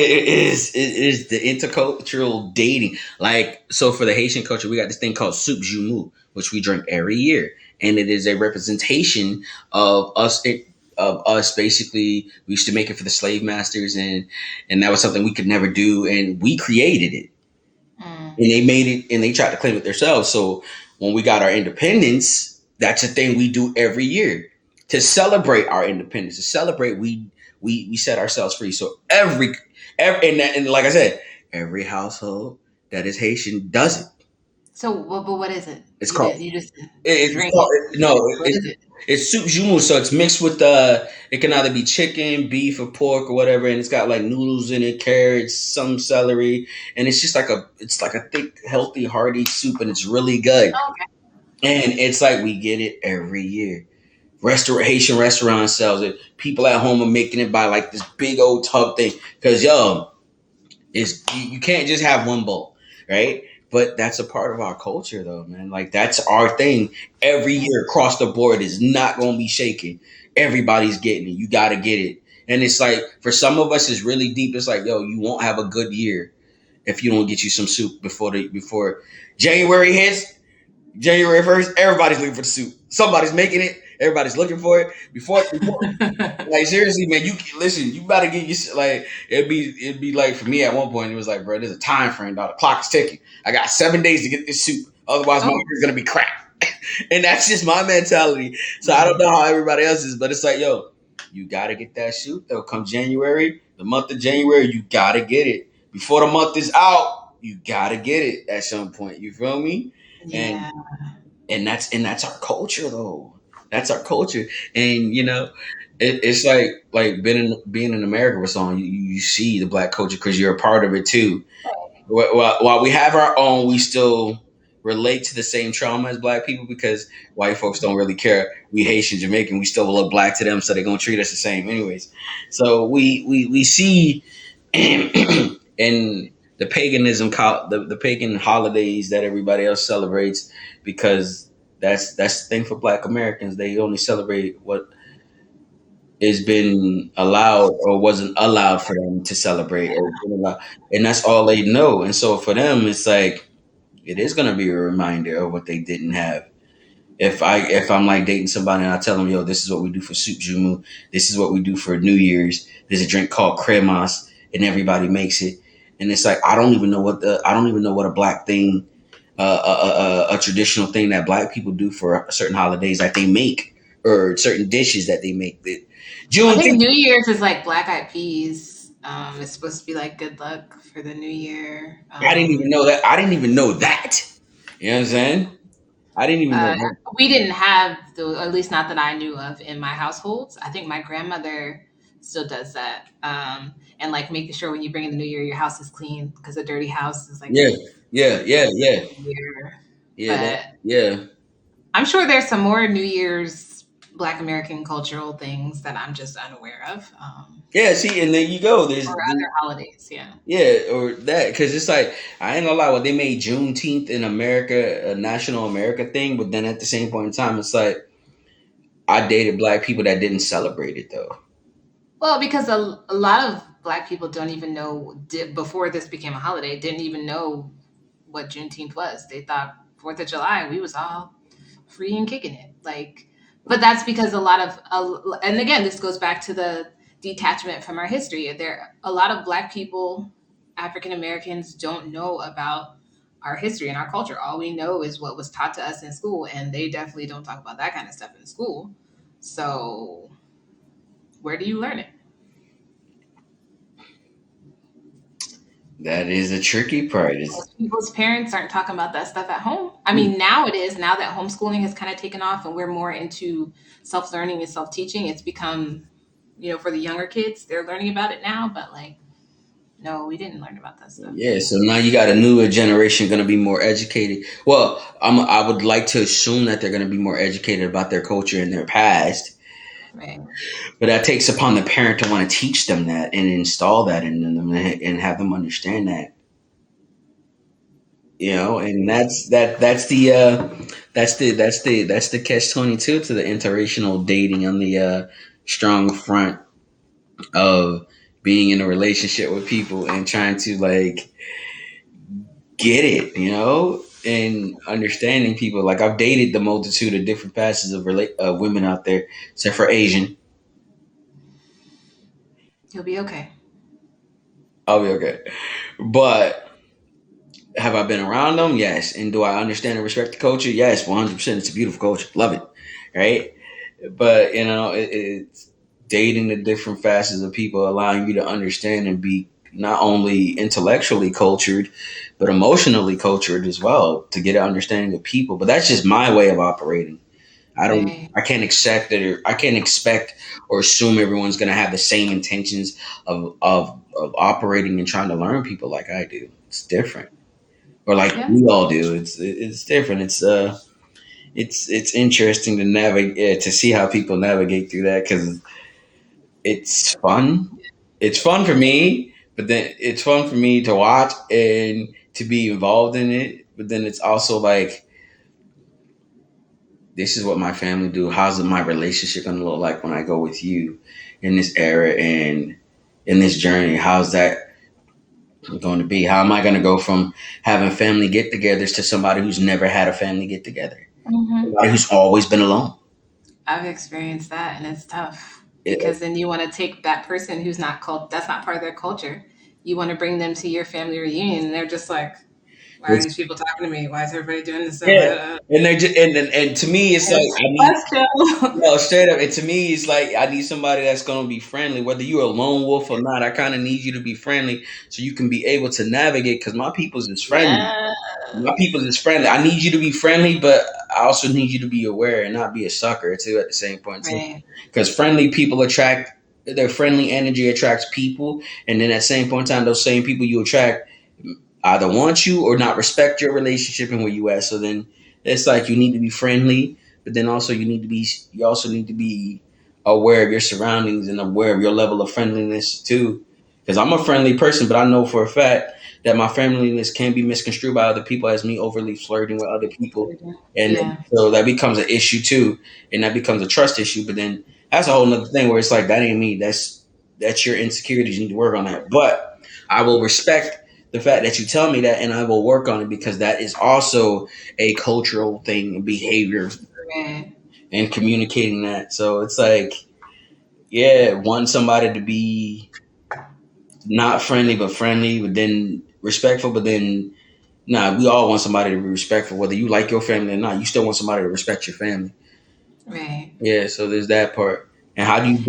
Speaker 2: is the intercultural dating. Like so for the Haitian culture, we got this thing called soup jumu, which we drink every year, and it is a representation of us. Of us, basically, we used to make it for the slave masters, and that was something we could never do, and we created it
Speaker 1: Mm.
Speaker 2: and they made it and they tried to claim it themselves. So when we got our independence, that's a thing we do every year to celebrate our independence. To celebrate, we set ourselves free. So and like I said, every household that is Haitian does it.
Speaker 1: So, but what is it?
Speaker 2: It's called
Speaker 1: You just
Speaker 2: it's
Speaker 1: drink
Speaker 2: called
Speaker 1: it.
Speaker 2: no
Speaker 1: What is it?
Speaker 2: it's soup jumu. So it's mixed with it can either be chicken, beef, or pork or whatever, and it's got like noodles in it, carrots, some celery, and it's just like a thick, healthy, hearty soup, and it's really good.
Speaker 1: Okay.
Speaker 2: And it's like we get it every year. Haitian restaurant sells it. People at home are making it by like this big old tub thing. Cause yo, you can't just have one bowl, right? But that's a part of our culture though, man. Like that's our thing. Every year across the board is not gonna be shaking. Everybody's getting it. You gotta get it. And it's like for some of us it's really deep. It's like, yo, you won't have a good year if you don't get you some soup before January hits. January 1st, everybody's looking for the soup. Somebody's making it. Everybody's looking for it. Before like seriously, man, you listen. You better get your like. It'd be like for me at one point. It was like, bro, there's a time frame. Dog. The clock is ticking. I got 7 days to get this soup. Otherwise, my
Speaker 1: Oh.
Speaker 2: year's gonna be crap. And that's just my mentality. So I don't know how everybody else is, but it's like, yo, you gotta get that soup. Though come January, the month of January, you gotta get it before the month is out. You gotta get it at some point. You feel me? And
Speaker 1: Yeah.
Speaker 2: and that's our culture though. That's our culture, and it's like being in America or something. You see the black culture because you're a part of it too. While we have our own, we still relate to the same trauma as black people because white folks don't really care. We Haitian Jamaican, we still look black to them, so they're gonna treat us the same anyways. So we see and the pagan holidays that everybody else celebrates because that's the thing for black Americans. They only celebrate what has been allowed or wasn't allowed for them to celebrate or been allowed, and that's all they know. And so for them it's like it is going to be a reminder of what they didn't have. If I'm like dating somebody and I tell them, yo, this is what we do for soup jumu, this is what we do for New Year's. There's a drink called cremas, and everybody makes it. And it's like I don't even know what a black thing, a traditional thing that black people do for certain holidays that they make. or certain dishes that they make. That
Speaker 1: I think
Speaker 2: Juneteenth,
Speaker 1: New Year's is like black eyed peas. It's supposed to be like good luck for the new year.
Speaker 2: I didn't even know that. I didn't even know that. You know what I'm saying? I didn't even know
Speaker 1: Uh,
Speaker 2: that.
Speaker 1: we didn't have, the, at least not that I knew of in my households. I think my grandmother still does that. And like making sure when you bring in the new year, your house is clean because a dirty house is like
Speaker 2: Yeah, yeah,
Speaker 1: a
Speaker 2: yeah, yeah,
Speaker 1: year.
Speaker 2: yeah. That,
Speaker 1: But
Speaker 2: yeah,
Speaker 1: I'm sure there's some more New Year's Black American cultural things that I'm just unaware of,
Speaker 2: yeah. See, and there you go.
Speaker 1: or other holidays. Yeah.
Speaker 2: Yeah, or that because it's like I ain't gonna lie. Well, they made Juneteenth in America a national America thing, but then at the same point in time, it's like I dated black people that didn't celebrate it though.
Speaker 1: Well, because a lot of Black people don't even know, before this became a holiday, didn't even know what Juneteenth was. They thought Fourth of July, we was all free and kicking it. Like, but that's because a lot of, and again, this goes back to the detachment from our history. There, a lot of Black people, African Americans, don't know about our history and our culture. All we know is what was taught to us in school, and they definitely don't talk about that kind of stuff in school. So, where do you learn it?
Speaker 2: That is a tricky part. Is
Speaker 1: Most people's parents aren't talking about that stuff at home. I
Speaker 2: mm,
Speaker 1: mean, now it is. Now that homeschooling has kind of taken off and we're more into self learning and self teaching, it's become, for the younger kids, they're learning about it now. But like, no, we didn't learn about that stuff.
Speaker 2: yeah. So now you got a newer generation going to be more educated. Well, I would like to assume that they're going to be more educated about their culture and their past,
Speaker 1: Right.
Speaker 2: but that takes upon the parent to want to teach them that and install that in them and have them understand that. And that's the catch 22 to the interracial dating on the strong front of being in a relationship with people and trying to like get it, and understanding people. Like I've dated the multitude of different facets of women out there, except for Asian.
Speaker 1: You'll be okay.
Speaker 2: I'll be okay. But have I been around them? Yes. And do I understand and respect the culture? Yes, 100%. It's a beautiful culture. Love it. Right? But, it's dating the different facets of people, allowing you to understand and be not only intellectually cultured, but emotionally cultured as well to get an understanding of people. But that's just my way of operating.
Speaker 1: Right.
Speaker 2: I can't accept it, or I can't expect or assume everyone's going to have the same intentions of operating and trying to learn people like I do. It's different, or like
Speaker 1: Yeah.
Speaker 2: we all do. It's different. It's interesting to navigate, to see how people navigate through that because it's fun. It's fun for me, but then it's fun for me to watch and to be involved in it. But then it's also like this is what my family do. How's my relationship gonna look like when I go with you in this era and in this journey? How's that going to be? How am I going to go from having family get-togethers to somebody who's never had a family get-together?
Speaker 1: Hmm.
Speaker 2: Somebody who's always been alone.
Speaker 1: I've experienced that, and it's tough
Speaker 2: It,
Speaker 1: because then you want to take that person who's not that's not part of their culture. You want to bring them to your family reunion, and they're just like, why are
Speaker 2: it's
Speaker 1: these people talking to me? Why is everybody doing this?
Speaker 2: yeah, and they just and to me it's like I need.
Speaker 1: Let's go.
Speaker 2: No, straight up. And to me, it's like I need somebody that's going to be friendly, whether you're a lone wolf or not. I kind of need you to be friendly so you can be able to navigate. Because my people's is friendly.
Speaker 1: Yeah.
Speaker 2: My people's is friendly. I need you to be friendly, but I also need you to be aware and not be a sucker too. At the same point, too,
Speaker 1: Right.
Speaker 2: because friendly people attract. Their friendly energy attracts people, and then at the same point in time, those same people you attract either want you or not respect your relationship and where you at. So then it's like you need to be friendly, but then also you also need to be aware of your surroundings and aware of your level of friendliness too. Because I'm a friendly person, but I know for a fact that my friendliness can be misconstrued by other people as me overly flirting with other people, and
Speaker 1: Yeah.
Speaker 2: so that becomes an issue too, and that becomes a trust issue. But then that's a whole nother thing where it's like that ain't me. That's your insecurities. You need to work on that. But I will respect the fact that you tell me that, and I will work on it because that is also a cultural thing, behavior,
Speaker 1: Right.
Speaker 2: and communicating that. So it's like, yeah, want somebody to be not friendly but friendly, but then respectful, but then nah, we all want somebody to be respectful, whether you like your family or not. You still want somebody to respect your family.
Speaker 1: Right.
Speaker 2: Yeah, so there's that part. And how do
Speaker 1: And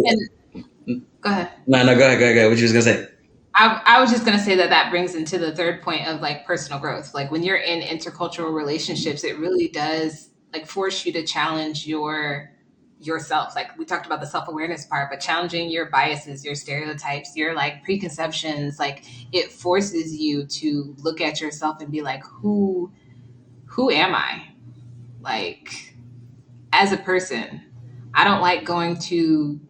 Speaker 2: you?
Speaker 1: go ahead.
Speaker 2: No, no, go ahead, go ahead, go ahead. What you was gonna say?
Speaker 1: I was just going to say that that brings into the third point of like personal growth. Like when you're in intercultural relationships, it really does like force you to challenge yourself. Like we talked about the self-awareness part, but challenging your biases, your stereotypes, your like preconceptions, like it forces you to look at yourself and be like, who am I? Like as a person. I don't like going to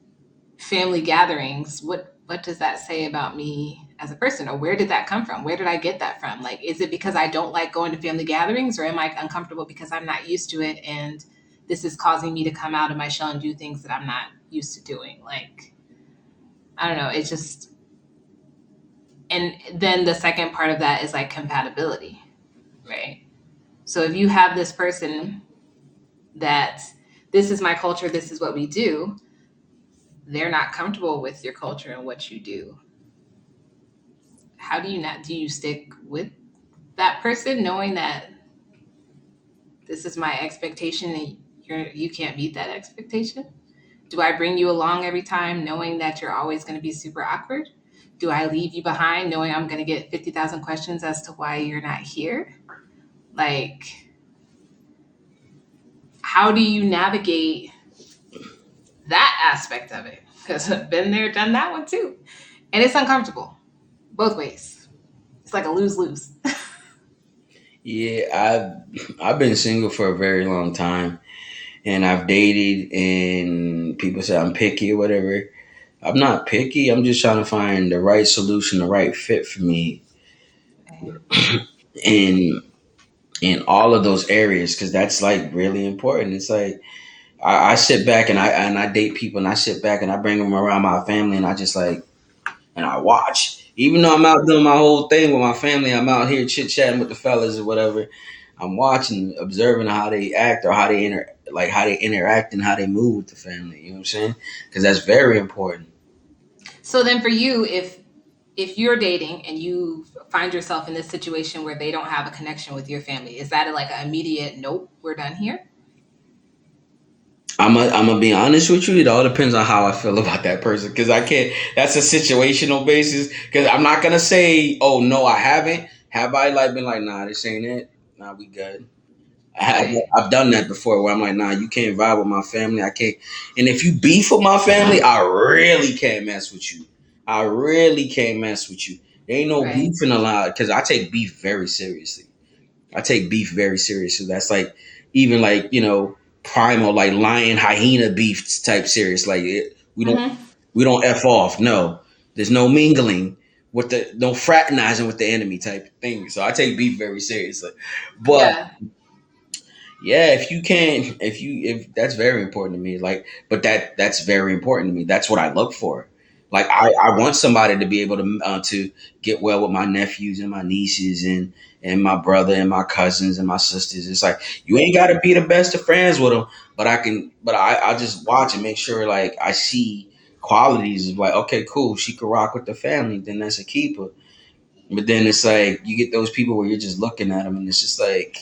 Speaker 1: family gatherings. What does that say about me as a person, or where did that come from? Where did I get that from? Like is it because I don't like going to family gatherings, or am I uncomfortable because I'm not used to it and this is causing me to come out of my shell and do things that I'm not used to doing? Like I don't know, it's just. And then the second part of that is like compatibility, right? So if you have this person that this is my culture, this is what we do, they're not comfortable with your culture and what you do. How do you not, do you stick with that person knowing that this is my expectation and you can't meet that expectation? Do I bring you along every time knowing that you're always going to be super awkward? Do I leave you behind knowing I'm going to get 50,000 questions as to why you're not here? Like, how do you navigate that aspect of it? Because I've been there, done that one too. And it's uncomfortable both ways. It's like a lose lose.
Speaker 2: Yeah, I've been single for a very long time, and I've dated, and people say I'm picky or whatever. I'm not picky. I'm just trying to find the right solution, the right fit for me in all of those areas, because that's like really important. It's like I sit back and I date people, and I sit back and I bring them around my family, and I just like and I watch. Even though I'm out doing my whole thing with my family, I'm out here chit chatting with the fellas or whatever. I'm watching, observing how they act or how they like how they interact and how they move with the family. You know what I'm saying? Because that's very important.
Speaker 1: So then for you, if you're dating and you find yourself in this situation where they don't have a connection with your family, is that like an immediate nope, we're done here?
Speaker 2: I'm gonna be honest with you. It all depends on how I feel about that person, because I can't. That's a situational basis. Because I'm not gonna say, "Oh no, I haven't." Have I like been like, "Nah, this ain't it. Nah, we good." I have,
Speaker 1: Right.
Speaker 2: I've done that before where I'm like, nah, you can't vibe with my family. I can't. And if you beef with my family, I really can't mess with you. I really can't mess with you. There ain't no
Speaker 1: Right.
Speaker 2: beefing allowed, because I take beef very seriously. I take beef very seriously. That's like even like primal like lion hyena beef type serious. Like
Speaker 1: Mm-hmm.
Speaker 2: we don't f off. No, there's no mingling with the no fraternizing with the enemy type thing. So I take beef very seriously. But
Speaker 1: Yeah.
Speaker 2: yeah, if you can, if that's very important to me. Like, but that's very important to me. That's what I look for. Like, I want somebody to be able to get well with my nephews and my nieces and my brother and my cousins and my sisters. It's like you ain't got to be the best of friends with them, but I can. But I just watch and make sure like I see qualities of like, okay, cool, she could rock with the family, then that's a keeper. But then it's like you get those people where you're just looking at them and it's just like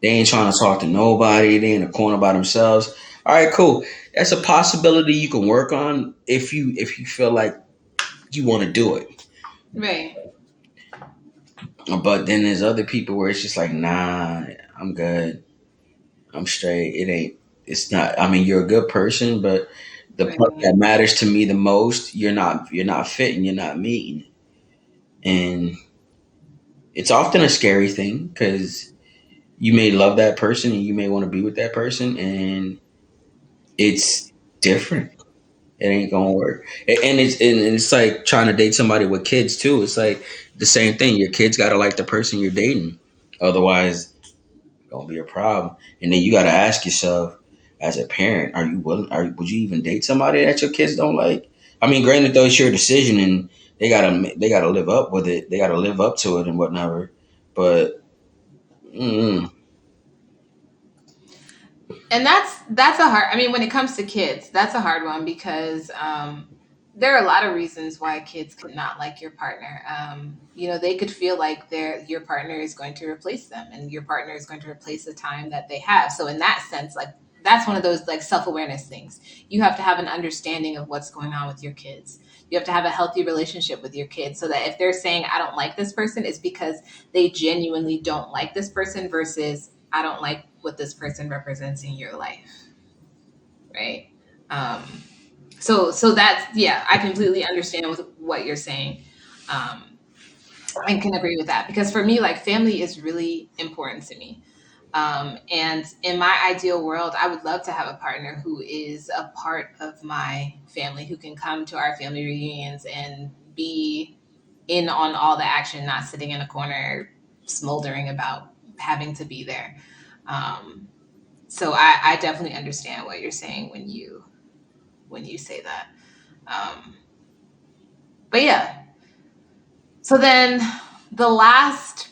Speaker 2: they ain't trying to talk to nobody. They in a corner by themselves. All right, cool. That's a possibility you can work on if you feel like you want to do it.
Speaker 1: Right.
Speaker 2: But then there's other people where it's just like, nah, I'm good. I'm straight. It ain't. It's not. I mean, you're a good person, but the part
Speaker 1: Right.
Speaker 2: that matters to me the most, you're not. You're not fitting. You're not meeting. And it's often a scary thing because you may love that person and you may want to be with that person, and it's different. It ain't gonna work. And it's like trying to date somebody with kids too. It's like the same thing. Your kids gotta like the person you're dating. Otherwise, it's gonna be a problem. And then you gotta ask yourself, as a parent, are you willing? Would you even date somebody that your kids don't like? I mean, granted though, it's your decision, and they gotta live up with it. They gotta live up to it and whatnot. But mm,
Speaker 1: And that's a hard, I mean, when it comes to kids, that's a hard one because there are a lot of reasons why kids could not like your partner. They could feel like your partner is going to replace them and your partner is going to replace the time that they have. So in that sense, like that's one of those like self-awareness things. You have to have an understanding of what's going on with your kids. You have to have a healthy relationship with your kids so that if they're saying I don't like this person, it's because they genuinely don't like this person versus I don't like what this person represents in your life, right? um, so that's, yeah, I completely understand with what you're saying. um, and can agree with that because for me, like, family is really important to me. And in my ideal world, I would love to have a partner who is a part of my family, who can come to our family reunions and be in on all the action, not sitting in a corner smoldering about having to be there. Um, so I definitely understand what you're saying when you say that. Um, but yeah, so then the last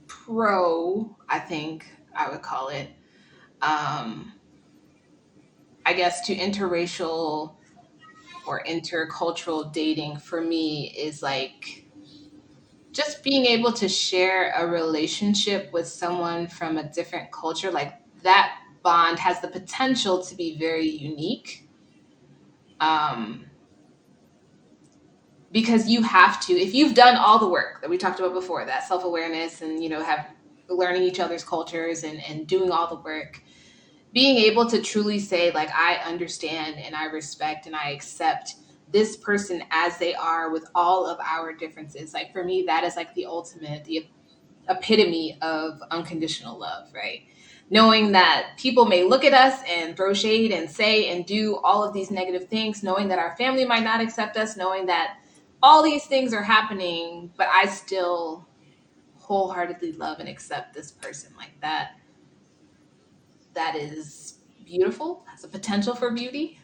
Speaker 1: pro, I think I would call it, um, I guess, to interracial or intercultural dating for me is like just being able to share a relationship with someone from a different culture. Like that bond has the potential to be very unique. Um, because you have to, if you've done all the work that we talked about before, that self-awareness and, have learning each other's cultures and doing all the work, being able to truly say like I understand and I respect and I accept this person as they are with all of our differences, like for me that is like the ultimate, the epitome of unconditional love, right? Knowing that people may look at us and throw shade and say and do all of these negative things, knowing that our family might not accept us, knowing that all these things are happening, but I still wholeheartedly love and accept this person, like that is beautiful, has a potential for beauty.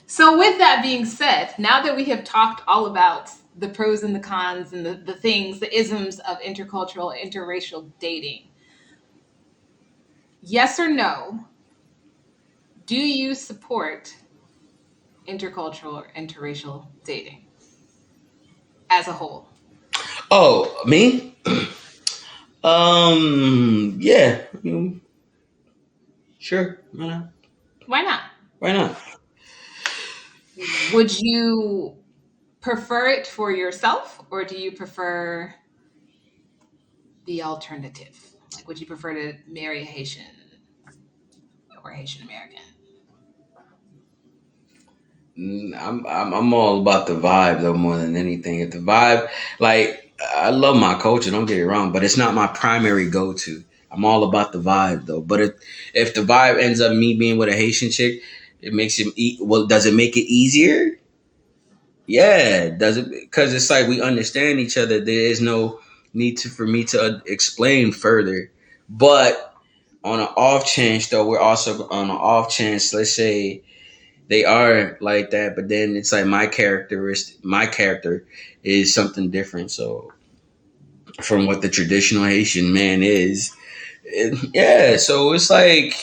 Speaker 1: So, with that being said, now that we have talked all about the pros and the cons and the things, the isms of intercultural, interracial dating, yes or no, do you support intercultural or interracial dating as a whole?
Speaker 2: Oh, me? Yeah. Sure. Why not?
Speaker 1: Why not?
Speaker 2: Why not?
Speaker 1: Would you prefer it for yourself or do you prefer the alternative? Like, would you prefer to marry a Haitian or Haitian American?
Speaker 2: I'm all about the vibe though more than anything. If the vibe, like I love my culture, don't get it wrong, but it's not my primary go to. I'm all about the vibe though. But if the vibe ends up me being with a Haitian chick, it makes it well. Does it make it easier? Yeah, does it? Because it's like we understand each other. There is no need for me to explain further. But on an off chance though, we're also on an off chance. Let's say they are like that, but then it's like my character is something different. So from what the traditional Haitian man is, yeah. So it's like,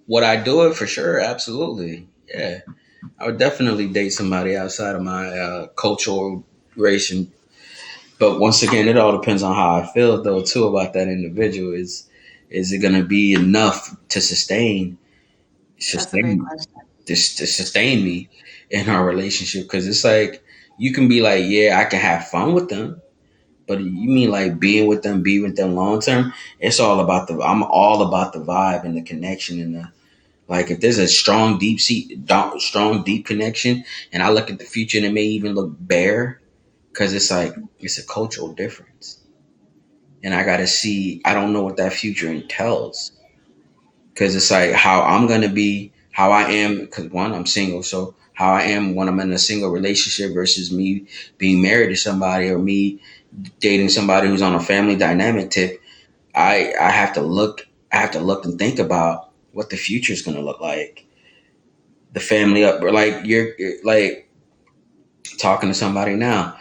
Speaker 2: would I do it for sure? Absolutely, yeah. I would definitely date somebody outside of my cultural race, but once again, it all depends on how I feel though too about that individual. Is it going to be enough to
Speaker 1: That's a great
Speaker 2: sustain
Speaker 1: question.
Speaker 2: to sustain me in our relationship? Because it's like you can be like, yeah, I can have fun with them, but you mean like be with them long term? It's all about I'm all about the vibe and the connection and the like. If there's a strong deep connection, and I look at the future and it may even look bare because it's like it's a cultural difference, and I got to see. I don't know what that future entails because it's like how I'm gonna be, how I am. Because one, I'm single, so how I am when I'm in a single relationship versus me being married to somebody or me dating somebody who's on a family dynamic tip. I have to look. I have to look and think about what the future is gonna look like. The family up, or like you're like talking to somebody now.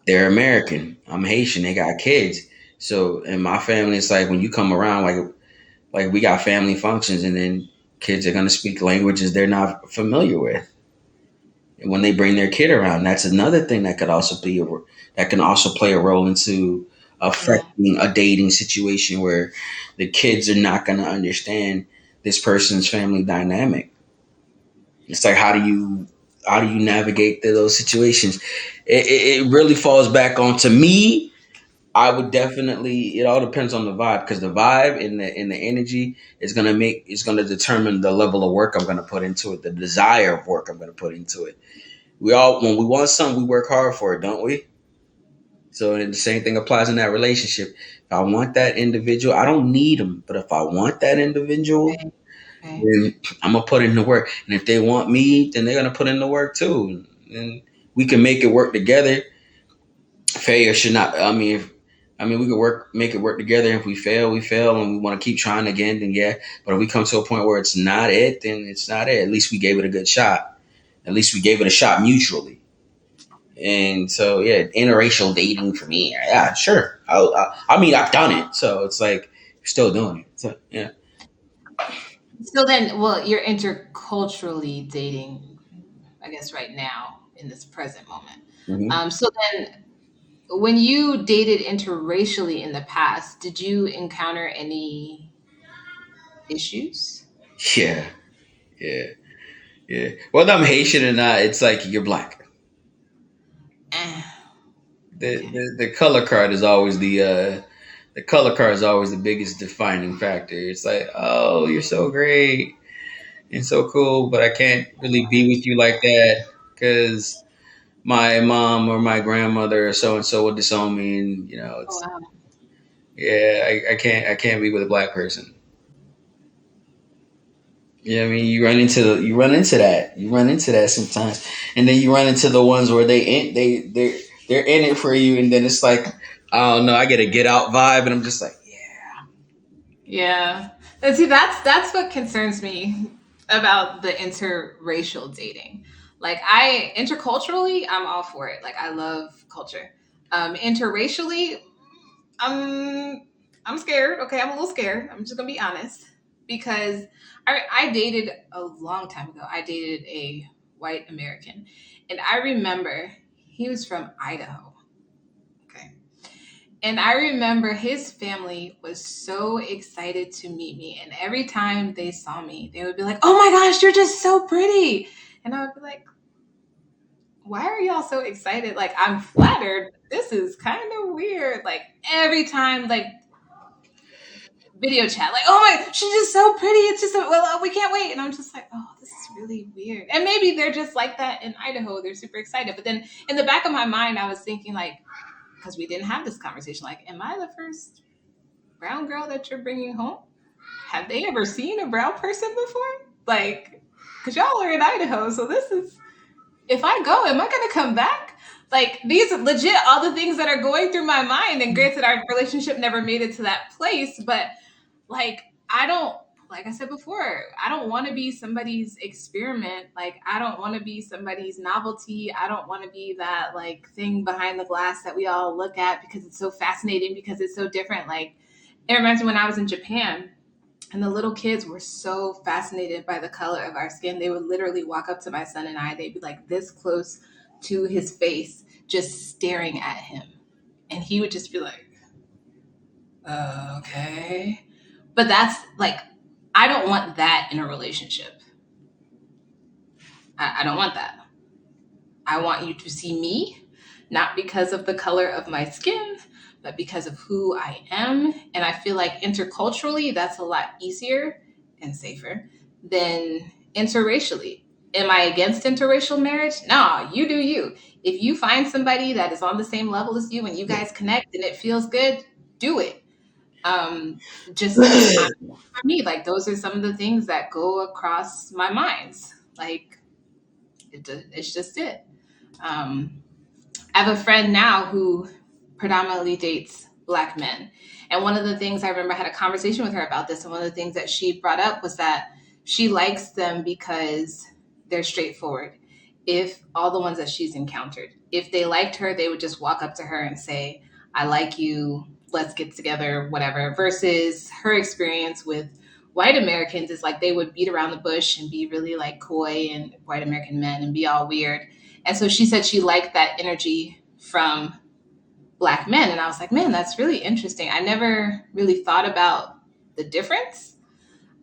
Speaker 2: They're American. I'm Haitian. They got kids. So in my family, it's like when you come around, like we got family functions, and then kids are gonna speak languages they're not familiar with. And when they bring their kid around, that's another thing that could also that can also play a role into
Speaker 1: Yeah.
Speaker 2: affecting a dating situation where the kids are not going to understand this person's family dynamic. It's like how do you navigate through those situations? It really falls back onto me. I would definitely. It all depends on the vibe because the vibe and the energy is gonna determine the level of work I'm gonna put into it, the desire of work I'm gonna put into it. We all when we want something, we work hard for it, don't we? So and the same thing applies in that relationship. If I want that individual, I don't need them, but if I want that individual,
Speaker 1: Right. Right.
Speaker 2: then I'm gonna put in the work. And if they want me, then they're gonna put in the work too. And we can make it work together. Failure should not. I mean, we could make it work together. If we fail, we fail, and we want to keep trying again. Then yeah. But if we come to a point where it's not it, then it's not it. At least we gave it a good shot. At least we gave it a shot mutually. And so yeah, interracial dating for me, yeah, sure. I mean, I've done it, so it's like you're still doing it. So yeah.
Speaker 1: So then, well, you're interculturally dating, I guess, right now in this present moment.
Speaker 2: Hmm.
Speaker 1: So then, when you dated interracially in the past, did you encounter any issues?
Speaker 2: Yeah, yeah, yeah. Whether I'm Haitian or not, it's like you're black.
Speaker 1: Eh,
Speaker 2: The
Speaker 1: okay.
Speaker 2: the, the color card is always the color card is always the biggest defining factor. It's like, oh, you're so great and so cool, but I can't really be with you like that because my mom or my grandmother or so and so would disown me, and
Speaker 1: Oh
Speaker 2: it's
Speaker 1: wow.
Speaker 2: yeah, I can't be with a black person. Yeah, I mean, you run into that sometimes, and then you run into the ones where they're in it for you, and then it's like, I don't know, I get a get out vibe, and I'm just like,
Speaker 1: Yeah. And see, that's what concerns me about the interracial dating. Like I interculturally, I'm all for it. Like I love culture. Interracially, I'm I'm scared. Okay, I'm a little scared. I'm just gonna be honest because I dated a long time ago. I dated a white American, and I remember he was from Idaho. Okay, and I remember his family was so excited to meet me. And every time they saw me, they would be like, "Oh my gosh, you're just so pretty." And I would be like, "Why are y'all so excited? Like, I'm flattered. This is kind of weird." Like, every time, like, video chat, like, "Oh my, she's just so pretty. It's just, well, we can't wait." And I'm just like, "Oh, this is really weird." And maybe they're just like that in Idaho. They're super excited. But then in the back of my mind, I was thinking, like, because we didn't have this conversation, like, am I the first brown girl that you're bringing home? Have they ever seen a brown person before? Like, because y'all are in Idaho, so this is, if I go, am I going to come back? Like, these are legit all the things that are going through my mind. And granted, our relationship never made it to that place, but like, I don't, like I said before, I don't want to be somebody's experiment. Like, I don't want to be somebody's novelty. I don't want to be that like thing behind the glass that we all look at because it's so fascinating, because it's so different. Like, it reminds me when I was in Japan and the little kids were so fascinated by the color of our skin. They would literally walk up to my son and I, they'd be like this close to his face, just staring at him. And he would just be like, okay. But that's like, I don't want that in a relationship. I don't want that. I want you to see me, not because of the color of my skin, but because of who I am. And I feel like interculturally, that's a lot easier and safer than interracially. Am I against interracial marriage? No, you do you. If you find somebody that is on the same level as you and you guys connect and it feels good, do it. Um, just
Speaker 2: yeah.
Speaker 1: for me, like those are some of the things that go across my minds. Like it's just it. Um, I have a friend now who predominantly dates black men. And one of the things I remember I had a conversation with her about this, and one of the things that she brought up was that she likes them because they're straightforward. If all the ones that she's encountered, if they liked her, they would just walk up to her and say, "I like you, let's get together," whatever. Versus her experience with white Americans is like they would beat around the bush and be really like coy, and white American men, and be all weird. And so she said she liked that energy from black men. And I was like, man, that's really interesting. I never really thought about the difference.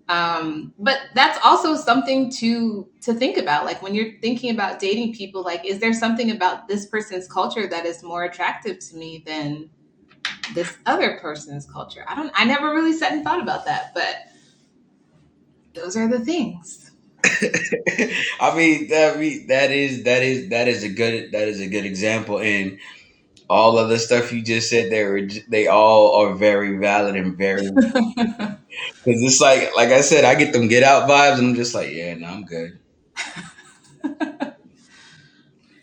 Speaker 1: But that's also something to think about. Like when you're thinking about dating people, like, is there something about this person's culture that is more attractive to me than this other person's culture? I never really sat and thought about that, but those are the things.
Speaker 2: that is a good example, and all of the stuff you just said there, they all are very valid and very, because it's like I said, I get them Get Out vibes, and I'm just like, yeah, no, I'm good.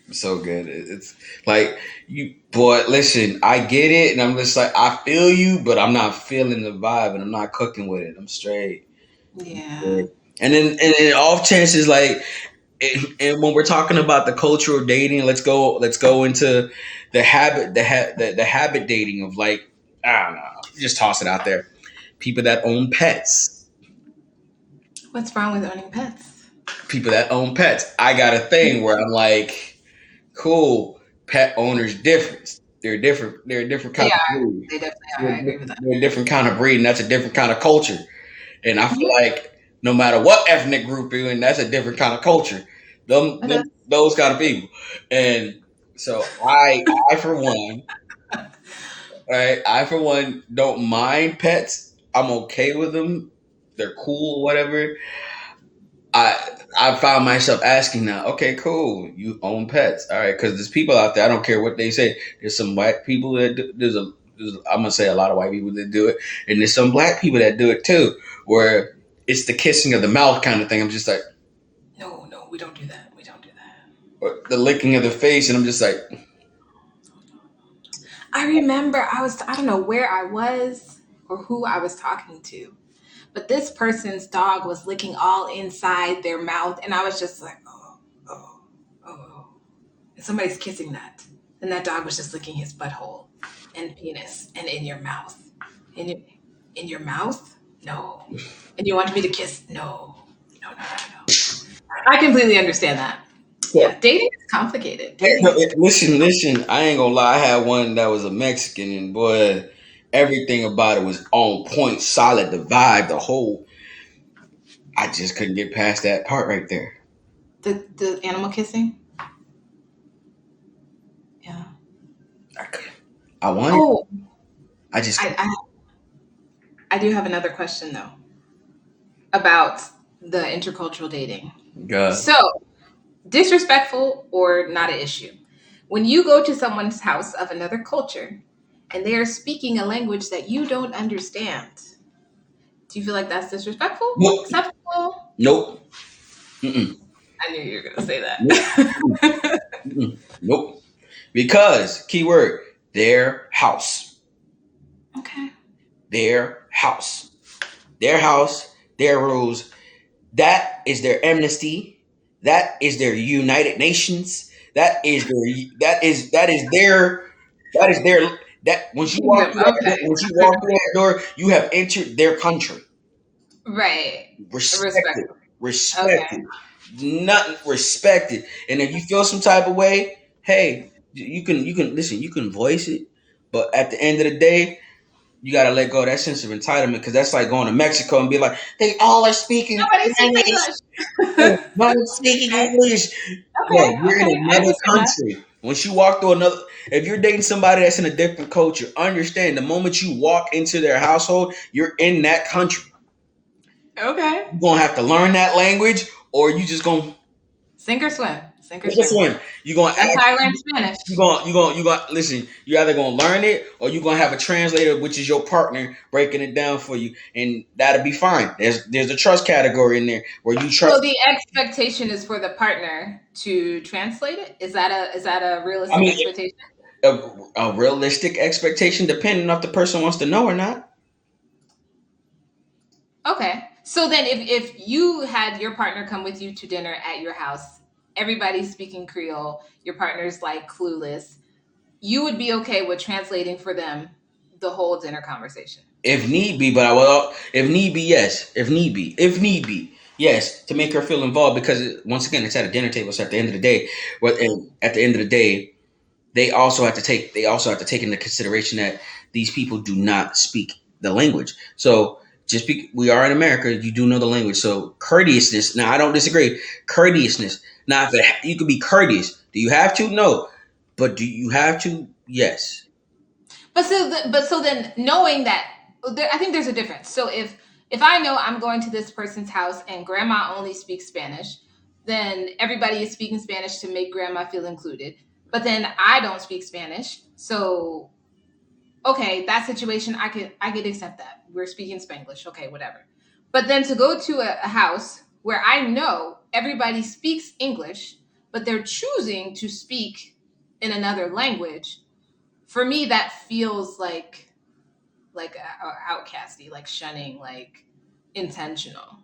Speaker 2: I'm so good. It's like you, boy. Listen, I get it, and I'm just like, I feel you, but I'm not feeling the vibe, and I'm not cooking with it. I'm straight.
Speaker 1: Yeah.
Speaker 2: Yeah. And then off chances like, and when we're talking about the cultural dating, let's go into the habit dating of, like, I don't know, just toss it out there. People that own pets,
Speaker 1: What's wrong with owning pets?
Speaker 2: people that own pets. I got a thing where I'm like, cool, pet owners different. They're different. They're a different
Speaker 1: They
Speaker 2: kind of
Speaker 1: are.
Speaker 2: breed.
Speaker 1: They definitely are. I
Speaker 2: They're,
Speaker 1: agree with that.
Speaker 2: they're a different kind of breed, and that's a different kind of culture. And I feel
Speaker 1: Mhm.
Speaker 2: like no matter what ethnic group you're in, that's a different kind of culture.
Speaker 1: It is.
Speaker 2: Those kind of people. And so I for one, right, I for one don't mind pets. I'm okay with them. They're cool, whatever. I I found myself asking now, okay, cool, you own pets, all right? Because there's people out there. I don't care what they say. There's some white people that I'm gonna say a lot of white people that do it, and there's some black people that do it too, where it's the kissing of the mouth kind of thing. I'm just like,
Speaker 1: No, no, we don't do that. We don't do that.
Speaker 2: or the licking of the face, and I'm just like,
Speaker 1: I remember I don't know where I was or who I was talking to, but this person's dog was licking all inside their mouth, and I was just like, oh, oh, oh. And somebody's kissing that. And that dog was just licking his butthole and penis and in your mouth. In your, in your mouth? No. And you want me to kiss? No. No, no, no, no. I completely understand that.
Speaker 2: yeah.
Speaker 1: Yeah, dating is complicated.
Speaker 2: Yeah,
Speaker 1: Dating
Speaker 2: no,
Speaker 1: is
Speaker 2: listen. I ain't gonna lie. I had one that was a Mexican, and boy, everything about it was on point, solid. The vibe, the whole. I just couldn't get past that part right there.
Speaker 1: the animal kissing. Yeah.
Speaker 2: I could. I wanted.
Speaker 1: Oh,
Speaker 2: I just.
Speaker 1: I, I I do have another question though about the intercultural dating.
Speaker 2: God.
Speaker 1: So, disrespectful or not an issue? When you go to someone's house of another culture and they are speaking a language that you don't understand, do you feel like that's disrespectful?
Speaker 2: Nope.
Speaker 1: Acceptable?
Speaker 2: Nope. Mm-mm.
Speaker 1: I knew you were going to say
Speaker 2: Nope.
Speaker 1: that.
Speaker 2: Mm-mm. Nope. Because keyword, their house,
Speaker 1: Okay.
Speaker 2: their house, their house, their rules. That is their amnesty. That is their United Nations. That is their that
Speaker 1: Kingdom. Okay.
Speaker 2: once you walk through that door, you have entered their country.
Speaker 1: Right.
Speaker 2: Respected,
Speaker 1: Respectful. Okay.
Speaker 2: respected, nothing respected. And if you feel some type of way, hey, you can listen. You can voice it, but at the end of the day, you gotta let go of that sense of entitlement, because that's like going to Mexico and be like, they all are speaking
Speaker 1: Nobody speaks
Speaker 2: Spanish.
Speaker 1: English.
Speaker 2: No one's speaking
Speaker 1: Okay.
Speaker 2: English.
Speaker 1: Okay.
Speaker 2: No, you're in
Speaker 1: Okay. I
Speaker 2: another
Speaker 1: understand that.
Speaker 2: country. Once you walk through another, if you're dating somebody that's in a different culture, understand the moment you walk into their household, you're in that country.
Speaker 1: Okay.
Speaker 2: You're gonna have to learn that language, or you just gonna
Speaker 1: Sink or swim. Sink or
Speaker 2: take a
Speaker 1: swim.
Speaker 2: swim. You're gonna
Speaker 1: That's
Speaker 2: ask.
Speaker 1: how I learned Spanish.
Speaker 2: You gonna listen. You either gonna learn it, or you gonna have a translator, which is your partner breaking it down for you, and that'll be fine. There's a trust category in there where you
Speaker 1: So
Speaker 2: trust.
Speaker 1: the expectation is for the partner to translate it. Is that a
Speaker 2: I
Speaker 1: realistic
Speaker 2: mean,
Speaker 1: expectation?
Speaker 2: a, a realistic expectation, depending on if the person wants to know or not.
Speaker 1: Okay. So then if you had your partner come with you to dinner at your house, everybody's speaking Creole, your partner's like clueless, you would be okay with translating for them the whole dinner conversation.
Speaker 2: If need be, but I will. If need be, yes. If need be, yes. To make her feel involved, because once again, it's at a dinner table. So at the end of the day, at the end of the day, they also have to take into consideration that these people do not speak the language. So we are in America, you do know the language. So courteousness. Now I don't disagree. Courteousness. Now if you could be courteous, do you have to? No, but do you have to? Yes.
Speaker 1: But so then knowing that, I think there's a difference. So if I know I'm going to this person's house and grandma only speaks Spanish, then everybody is speaking Spanish to make grandma feel included. But then I don't speak Spanish, so okay, that situation I could accept that we're speaking Spanglish. Okay, whatever. But then to go to a house where I know everybody speaks English, but they're choosing to speak in another language, for me that feels like outcasty, like shunning, like intentional.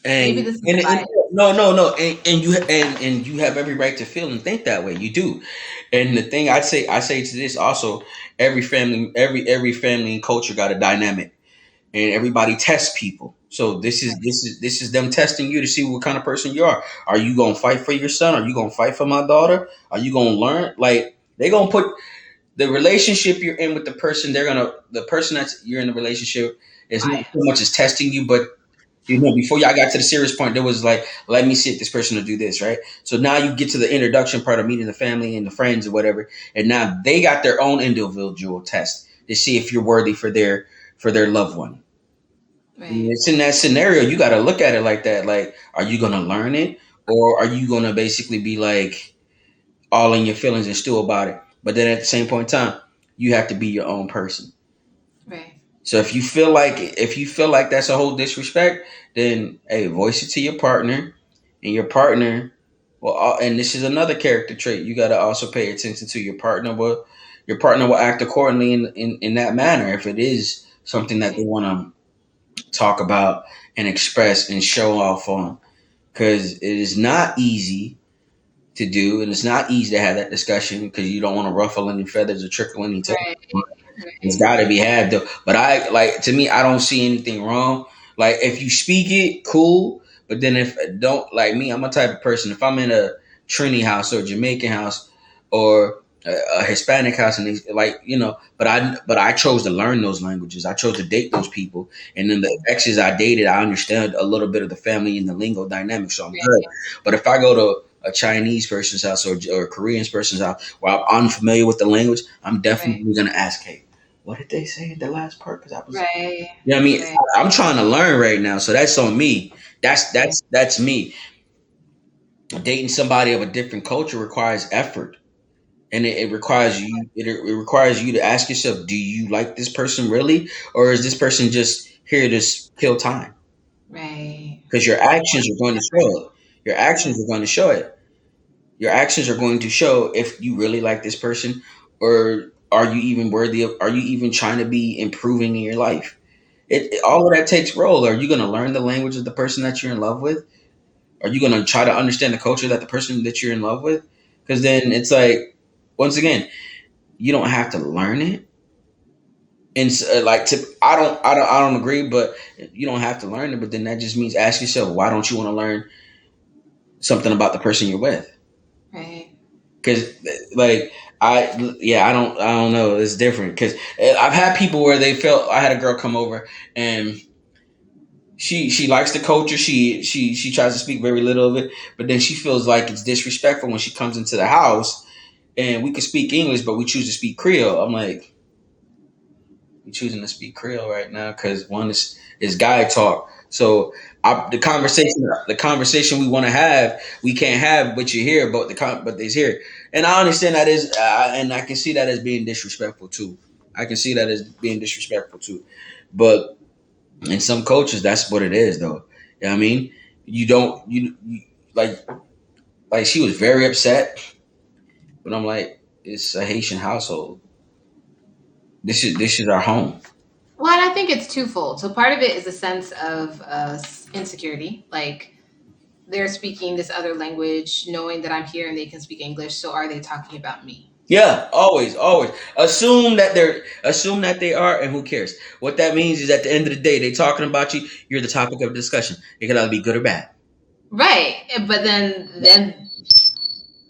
Speaker 1: Maybe this is
Speaker 2: And
Speaker 1: bias.
Speaker 2: no, and you have every right to feel and think that way. You do. And the thing I say to this also, every family and culture got a dynamic, and everybody tests people. So this is them testing you to see what kind of person you are. Are you gonna fight for your son? Are you gonna fight for my daughter? Are you gonna learn? Like they gonna put the relationship you're in with the person that's you're in the relationship is not so much as testing you, but before y'all got to the serious point, there was like, let me see if this person will do this, right? So now you get to the introduction part of meeting the family and the friends or whatever, and now they got their own individual test to see if you're worthy for their loved one. And
Speaker 1: Right,
Speaker 2: it's in that scenario, you got to look at it like that. Like, are you gonna learn it, or are you gonna basically be like all in your feelings and stew about it? But then at the same point in time, you have to be your own person.
Speaker 1: right,
Speaker 2: So if you feel like that's a whole disrespect, then hey, voice it to your partner, and your partner well, and this is another character trait you got to also pay attention to. Your partner will act accordingly in that manner if it is something that they
Speaker 1: right,
Speaker 2: want to talk about and express and show off on, because it is not easy to do, and it's not easy to have that discussion because you don't want to ruffle any feathers or trickle any toes.
Speaker 1: right,
Speaker 2: It's
Speaker 1: right,
Speaker 2: got to be had though. But I like to me, I don't see anything wrong. Like if you speak it, cool. But then if don't like me, I'm a type of person. If I'm in a Trini house or a Jamaican house or a Hispanic house, and they like but I chose to learn those languages. I chose to date those people, and then the exes I dated, I understand a little bit of the family and the lingo dynamic, so I'm good.
Speaker 1: right,
Speaker 2: But if I go to a Chinese person's house or a Korean person's house where I'm unfamiliar with the language, I'm
Speaker 1: right,
Speaker 2: definitely gonna ask, hey, what did they say in the last part? Because I was,
Speaker 1: right,
Speaker 2: you know what I mean?
Speaker 1: right,
Speaker 2: I'm trying to learn right now, so that's on me.
Speaker 1: right,
Speaker 2: That's me. Dating somebody of a different culture requires effort, and it requires it requires you to ask yourself, do you like this person really, or is this person just here to kill time?
Speaker 1: right.
Speaker 2: Because your
Speaker 1: Good
Speaker 2: actions
Speaker 1: point.
Speaker 2: are going to show it. Your
Speaker 1: Yeah,
Speaker 2: actions are going to show it. Your actions are going to show if you really like this person, or are you even worthy of, are you even trying to be improving in your life? All of that takes role. Are you going to learn the language of the person that you're in love with? Are you going to try to understand the culture that the person that you're in love with? Because then it's like, once again, you don't have to learn it. And like, I don't agree, but you don't have to learn it. But then that just means ask yourself, why don't you want to learn something about the person you're with?
Speaker 1: right.
Speaker 2: Because like I don't know, it's different because I've had people where they felt. I had a girl come over and she likes the culture. She tries to speak very little of it, but then she feels like it's disrespectful when she comes into the house and we can speak English, but we choose to speak Creole. I'm like, we choosing to speak Creole right now because one is guy talk. So the conversation we want to have, we can't have, but you're here, but it's here, and I understand that is, and I can see that as being disrespectful too. I can see that as being disrespectful too, but in some cultures, that's what it is, though. You know what I mean? You don't you like she was very upset, but I'm like, it's a Haitian household. This is our home.
Speaker 1: Well, and I think it's twofold. So part of it is a sense of insecurity, like they're speaking this other language, knowing that I'm here and they can speak English. So are they talking about me?
Speaker 2: Yeah, always assume that they are, and who cares? What that means is at the end of the day, they talking about you. You're the topic of discussion. It can either be good or bad.
Speaker 1: Right. But then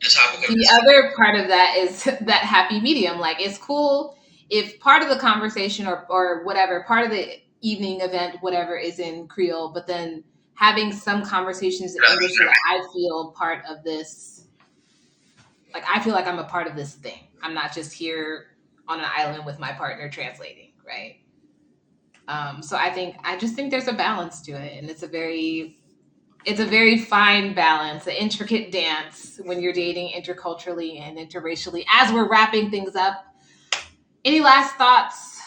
Speaker 1: The other part of that is that happy medium. Like, it's cool if part of the conversation, or whatever, part of the evening event, whatever, is in Creole, but then having some conversations in English so that I feel part of this. Like, I feel like I'm a part of this thing. I'm not just here on an island with my partner translating, right? So I just think there's a balance to it, and it's a very fine balance, an intricate dance when you're dating interculturally and interracially. As we're wrapping things up, any last thoughts,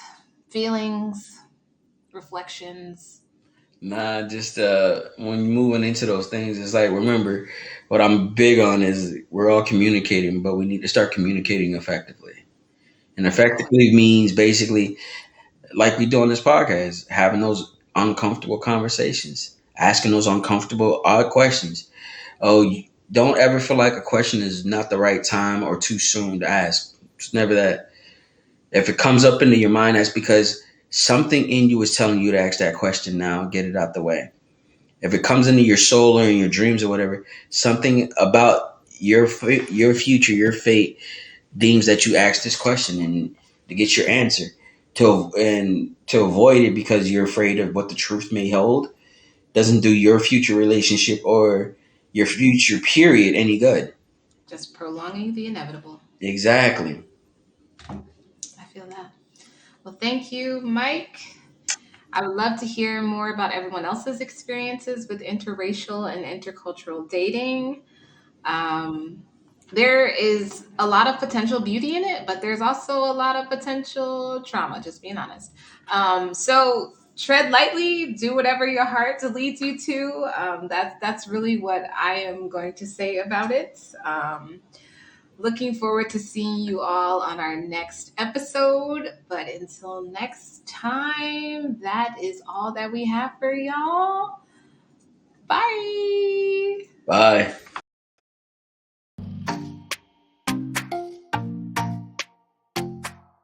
Speaker 1: feelings, reflections?
Speaker 2: Nah, just when you're moving into those things, it's like, remember, what I'm big on is we're all communicating, but we need to start communicating effectively. And effectively means basically, like we do on this podcast, having those uncomfortable conversations, asking those uncomfortable, odd questions. Oh, don't ever feel like a question is not the right time or too soon to ask. It's never that. If it comes up into your mind, that's because something in you is telling you to ask that question now. Get it out the way. If it comes into your soul or in your dreams or whatever, something about your future, your fate deems that you ask this question and to get your answer to avoid it because you're afraid of what the truth may hold doesn't do your future relationship or your future period any good.
Speaker 1: Just prolonging the inevitable.
Speaker 2: Exactly.
Speaker 1: I feel that. Well, thank you, Mike. I would love to hear more about everyone else's experiences with interracial and intercultural dating. Um, there is a lot of potential beauty in it, but there's also a lot of potential trauma, just being honest. So tread lightly, do whatever your heart leads you to. That's really what I am going to say about it. Looking forward to seeing you all on our next episode. But until next time, that is all that we have for y'all. Bye.
Speaker 2: Bye.